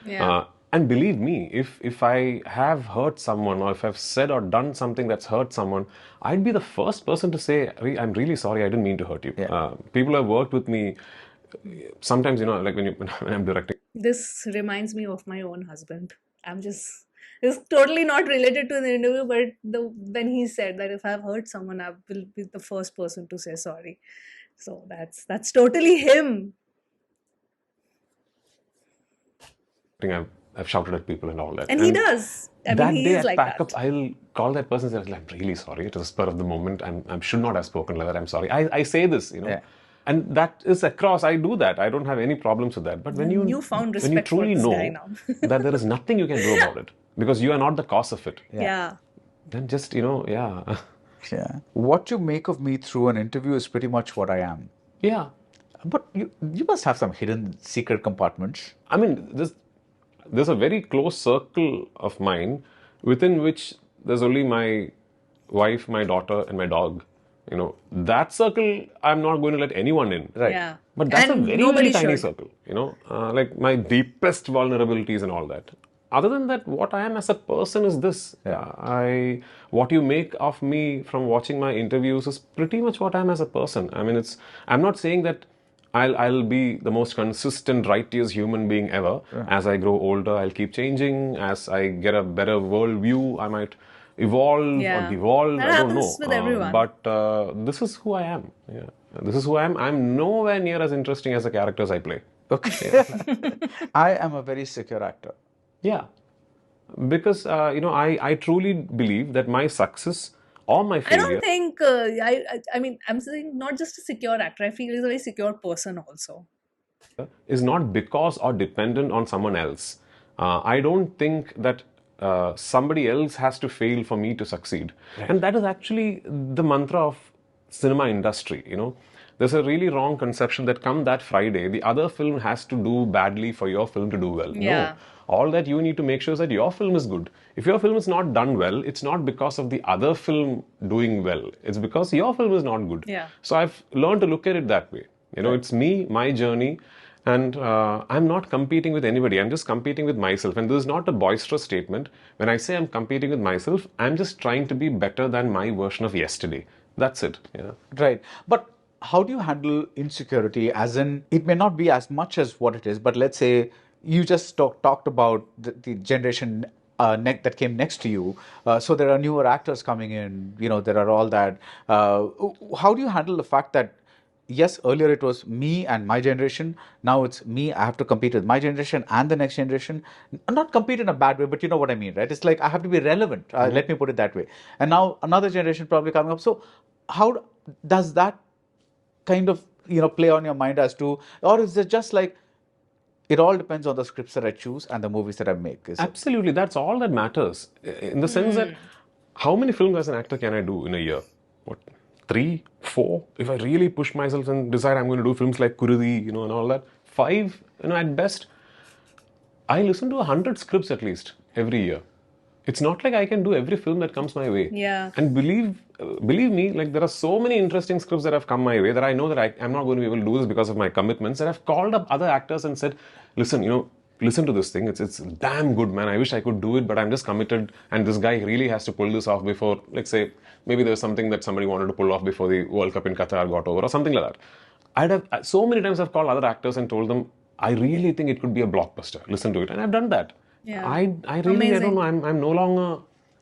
Yeah. And believe me, if I have hurt someone, or if I've said or done something that's hurt someone, I'd be the first person to say, I'm really sorry, I didn't mean to hurt you. Yeah. People have worked with me. Sometimes, like when I'm directing. This reminds me of my own husband. It's totally not related to the interview, but when he said that if I've hurt someone, I will be the first person to say sorry. So that's totally him. I've shouted at people and all that. And he does. I mean, he day is at like pack that. up, I'll call that person and say, I'm really sorry. It was a spur of the moment. I should not have spoken like that. I'm sorry. I say this, Yeah. And that is across. I do that. I don't have any problems with that. But when You found when you respect for truly this know guy now. that there is nothing you can do about it because you are not the cause of it, Yeah. then just, yeah. Yeah. What you make of me through an interview is pretty much what I am. Yeah. But you must have some hidden secret compartments. I mean, there's a very close circle of mine within which there's only my wife, my daughter, and my dog. That circle I'm not going to let anyone in. Right. Yeah. But that's And a very, nobody very tiny should. circle, like my deepest vulnerabilities and all that. Other than that, what I am as a person is this. What you make of me from watching my interviews is pretty much what I am as a person. I mean, I'm not saying that I'll be the most consistent, righteous human being ever. As I grow older, I'll keep changing. As I get a better worldview, I might evolve Yeah. or devolve. That I don't know. happens with everyone. But this is who I am. Yeah. This is who I am. I'm nowhere near as interesting as the characters I play. Okay. I am a very secure actor. Yeah. Because, I truly believe that my success or my I failure don't think, I mean, I'm saying not just a secure actor. I feel he's a very secure person also. is not because or dependent on someone else. I don't think that somebody else has to fail for me to succeed. And that is actually the mantra of cinema industry, There's a really wrong conception that come that Friday, the other film has to do badly for your film to do well. Yeah. No. All that you need to make sure is that your film is good. If your film is not done well, it's not because of the other film doing well. It's because your film is not good. Yeah. So I've learned to look at it that way. It's me, my journey, and I'm not competing with anybody. I'm just competing with myself. And this is not a boisterous statement. When I say I'm competing with myself, I'm just trying to be better than my version of yesterday. That's it. Yeah. Right. But how do you handle insecurity? As in, it may not be as much as what it is, but let's say you just talked about the generation that came next to you. So there are newer actors coming in, there are all that. How do you handle the fact that, yes, earlier it was me and my generation. Now it's me. I have to compete with my generation and the next generation. Not compete in a bad way, but you know what I mean, right? It's like I have to be relevant. Let me put it that way. And now another generation probably coming up. So how does that kind of play on your mind as to, or is it just like it all depends on the scripts that I choose and the movies that I make? Absolutely, that's all that matters. In the sense that how many films as an actor can I do in a year? What, 3, 4? If I really push myself and decide I'm going to do films like Kurudi, and all that, 5, at best. I listen to 100 scripts at least every year. It's not like I can do every film that comes my way. Yeah. And believe me, like there are so many interesting scripts that have come my way that I know that I'm not going to be able to do this because of my commitments. And I've called up other actors and said, listen, listen to this thing. It's damn good, man. I wish I could do it, but I'm just committed. And this guy really has to pull this off before, let's say, maybe there's something that somebody wanted to pull off before the World Cup in Qatar got over or something like that. So many times I've called other actors and told them, I really think it could be a blockbuster. Listen to it. And I've done that. Yeah. I really, I don't know.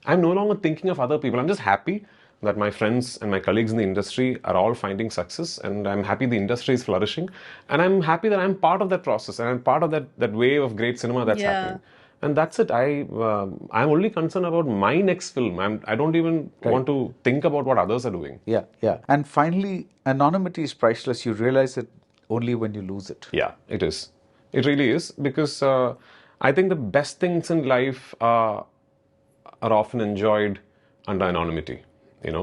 I'm no longer thinking of other people. I'm just happy that my friends and my colleagues in the industry are all finding success, and I'm happy the industry is flourishing, and I'm happy that I'm part of that process and I'm part of that wave of great cinema that's happening. And that's it. I'm only concerned about my next film. I don't even want to think about what others are doing. Yeah. And finally, anonymity is priceless. You realize it only when you lose it. Yeah, it is. It really is, because I think the best things in life are often enjoyed under anonymity. And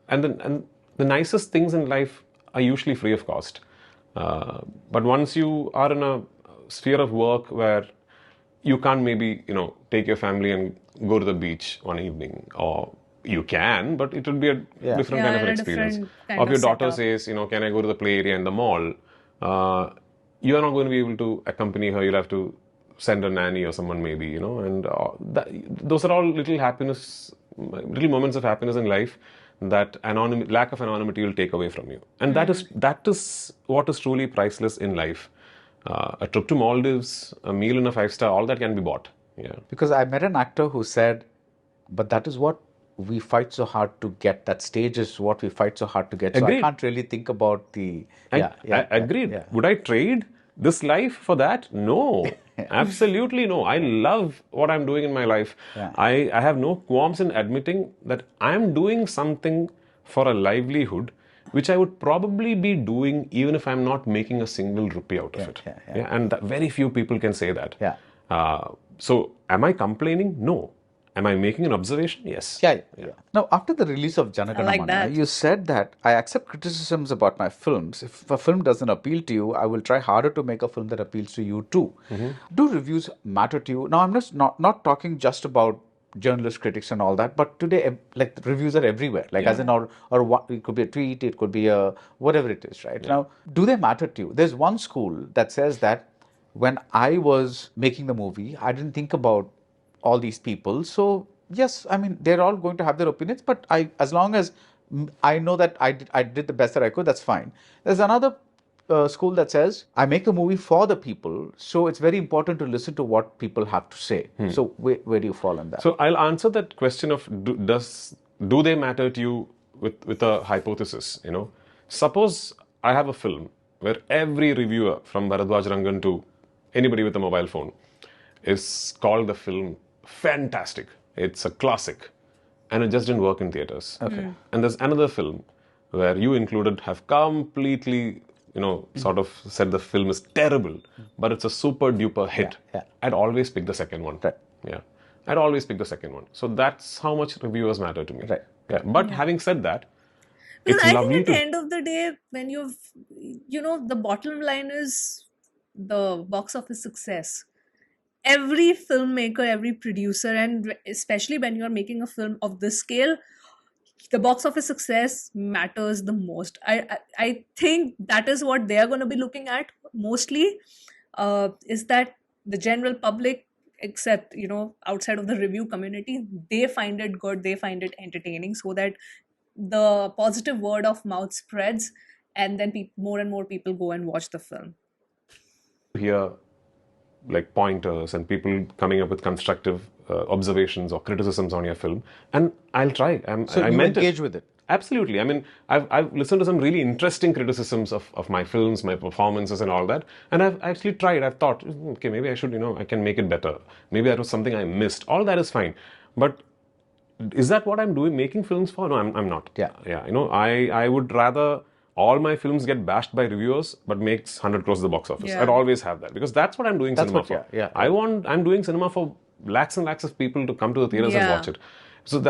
the nicest things in life are usually free of cost. But once you are in a sphere of work where you can't maybe take your family and go to the beach one evening, or you can, but it would be a different kind of an experience. Or if your daughter says, can I go to the play area in the mall? You are not going to be able to accompany her. You'll have to send a nanny or someone maybe, and those are all little moments of happiness in life that lack of anonymity will take away from you. And that is what is truly priceless in life. A trip to Maldives, a meal in a 5-star, all that can be bought. Yeah. Because I met an actor who said, but that is what we fight so hard to get. That stage is what we fight so hard to get. So Agreed. I can't really think about the... I agreed. Would I trade this life for that? No. Absolutely no. I love what I'm doing in my life. Yeah. I have no qualms in admitting that I'm doing something for a livelihood which I would probably be doing even if I'm not making a single rupee out of it. And very few people can say that. Yeah. So am I complaining? No. Am I making an observation? Yes. Yeah. Now, after the release of Janaganamana, like that. you said that I accept criticisms about my films. If a film doesn't appeal to you, I will try harder to make a film that appeals to you too. Mm-hmm. Do reviews matter to you? Now, I'm just not talking just about journalists, critics and all that, but today, like, reviews are everywhere. Like, as in, or what, it could be a tweet, it could be a whatever it is, right? Now, do they matter to you? There's one school that says that when I was making the movie, I didn't think about all these people. So yes, I mean, they're all going to have their opinions, but as long as I know that I did the best that I could, that's fine. There's another school that says I make the movie for the people, so it's very important to listen to what people have to say. So where do you fall on that? So I'll answer that question of do they matter to you with a hypothesis. Suppose I have a film where every reviewer from Baradwaj, Rangan to anybody with a mobile phone is called the film fantastic. It's a classic. And it just didn't work in theaters. Okay. And there's another film where you included have completely, sort of said the film is terrible, but it's a super duper hit. Yeah. I'd always pick the second one. Right. Yeah. I'd always pick the second one. So that's how much reviewers matter to me. Right. Yeah. But having said that, Because it's I lovely think at to... the end of the day, when the bottom line is the box office success. Every filmmaker, every producer, and especially when you're making a film of this scale, the box office success matters the most. I think that is what they are going to be looking at mostly, is that the general public, except, outside of the review community, they find it good, they find it entertaining, so that the positive word of mouth spreads, and then more and more people go and watch the film. Hear like pointers and people coming up with constructive observations or criticisms on your film, and I'll try. So you engage with it? Absolutely. I mean, I've listened to some really interesting criticisms of my films, my performances and all that, and I've actually tried. I've thought, okay, maybe I should, I can make it better. Maybe that was something I missed. All that is fine. But is that what I'm doing, making films for? No, I'm not. Yeah. I would rather all my films get bashed by reviewers, but makes 100 crores at the box office. Yeah. I'd always have that, because that's what I'm doing cinema for. I'm doing cinema for lakhs and lakhs of people to come to the theaters and watch it. So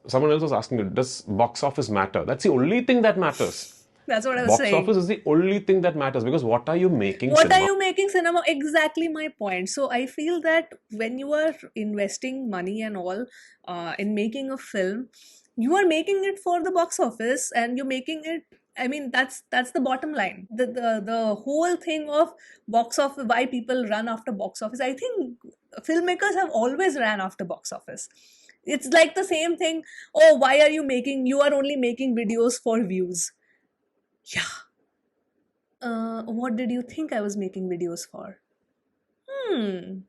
someone else was asking me, does box office matter? That's the only thing that matters. That's what I was Box saying. office is the only thing that matters, because what are you making What cinema? are you making cinema? Exactly my point. So I feel that when you are investing money and all in making a film, you are making it for the box office, and you're making it. I mean, that's the bottom line. The whole thing of box office, why people run after box office. I think filmmakers have always ran after box office. It's like the same thing. Oh, why are you making? You are only making videos for views. Yeah. What did you think I was making videos for? Hmm.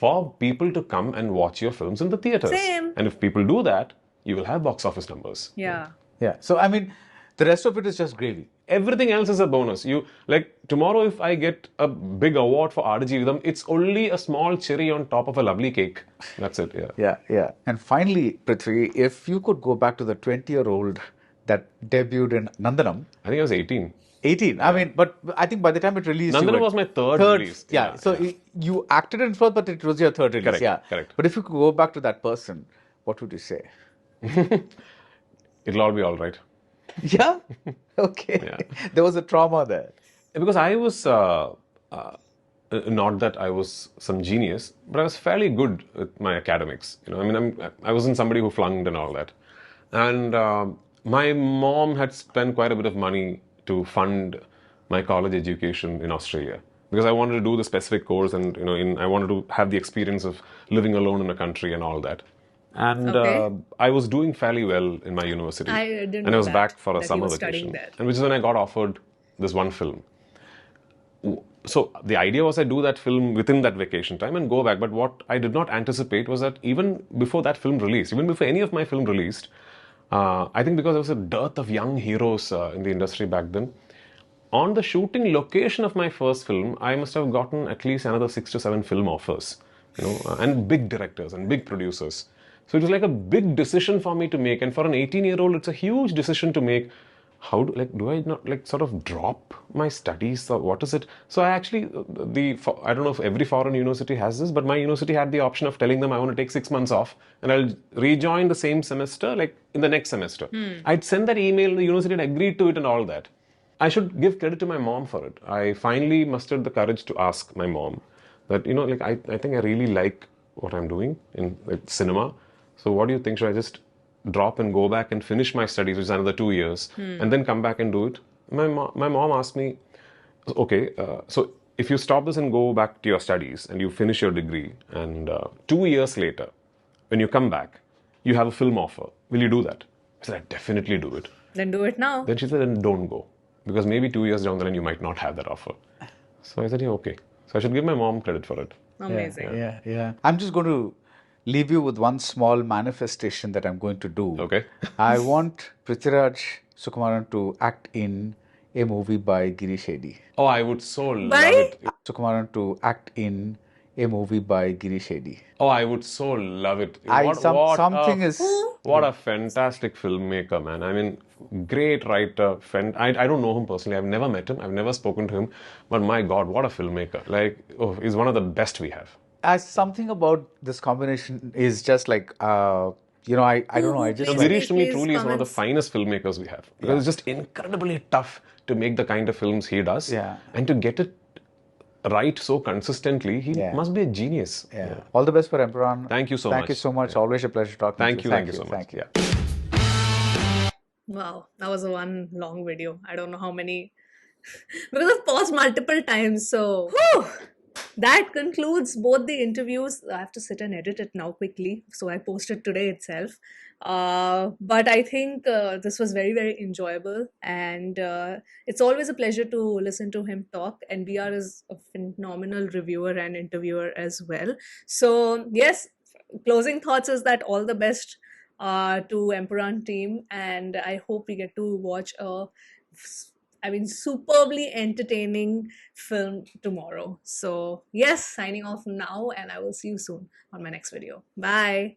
For people to come and watch your films in the theaters. Same. And if people do that, you will have box office numbers. Yeah. Yeah. So, I mean, the rest of it is just gravy. Everything else is a bonus. You like tomorrow, if I get a big award for Adajeevitham, it's only a small cherry on top of a lovely cake. That's it. Yeah. Yeah, yeah. And finally, Prithvi, if you could go back to the 20-year-old that debuted in Nandanam, I think I was 18. 18. I mean, but I think by the time it released, Nandanam you were was my third release. Yeah. Yeah, So yeah. you acted in first, but it was your third release. Correct, Yeah. correct. But if you could go back to that person, what would you say? It'll all be all right. Yeah. Okay. Yeah. There was a trauma there. Because I was not that I was some genius, but I was fairly good with my academics. You know, I mean, I wasn't somebody who flunked and all that. And my mom had spent quite a bit of money to fund my college education in Australia, because I wanted to do the specific course, and you know, I wanted to have the experience of living alone in a country and all that. And Okay. I was doing fairly well in my university. I didn't and I know was that, back for a that you summer were studying vacation. there. And which is when I got offered this one film. So the idea was I do that film within that vacation time and go back. But what I did not anticipate was that even before that film released, even before any of my film released, I think because there was a dearth of young heroes in the industry back then, on the shooting location of my first film, I must have gotten at least another 6 to 7 film offers, you know, and big directors and big producers. So it was like a big decision for me to make, and for an 18-year-old, it's a huge decision to make. How do I not like sort of drop my studies, or what is it? So I actually I don't know if every foreign university has this, but my university had the option of telling them I want to take 6 months off and I'll rejoin the same semester, like in the next semester. I'd send that email, the university had agreed to it and all that. I should give credit to my mom for it. I finally mustered the courage to ask my mom that, you know, like I think I really like what I'm doing in like, cinema. So what do you think? Should I just drop and go back and finish my studies, which is another 2 years, and then come back and do it? My mom asked me, okay, so if you stop this and go back to your studies and you finish your degree, and 2 years later, when you come back, you have a film offer, will you do that? I said, I definitely do it. Then do it now. Then she said, then don't go, because maybe 2 years down the line you might not have that offer. So I said, yeah, okay. So I should give my mom credit for it. Amazing. Yeah. I'm just going to leave you with one small manifestation that I'm going to do. Okay. I want Prithviraj Sukumaran to act in a movie by Girish Shetty. Oh, I would so love Bye. it. Sukumaran to act in a movie by Girish Shetty. Oh, I would so love it. What a fantastic filmmaker, man. I mean, great writer. I don't know him personally. I've never met him. I've never spoken to him. But my God, what a filmmaker. Like, oh, he's one of the best we have. As something about this combination is just like, you know, I don't know. I just So Please, Girish to me please, truly is one of the comments. finest filmmakers we have. Because it's just incredibly tough to make the kind of films he does. Yeah. And to get it right so consistently, he must be a genius. Yeah. All the best for Empuraan. Thank you so much. Thank you so much. Always a pleasure talking to you. Thank you so much. Thank you. Yeah. Wow, that was a one long video. I don't know how many because I've paused multiple times. So whew, that concludes both the interviews. I have to sit and edit it now quickly, so I posted today itself. But I think this was very, very enjoyable, and it's always a pleasure to listen to him talk. And BR is a phenomenal reviewer and interviewer as well. So yes, closing thoughts is that all the best to Empuraan team, and I hope we get to watch a superbly entertaining film tomorrow. So yes, signing off now, and I will see you soon on my next video. Bye.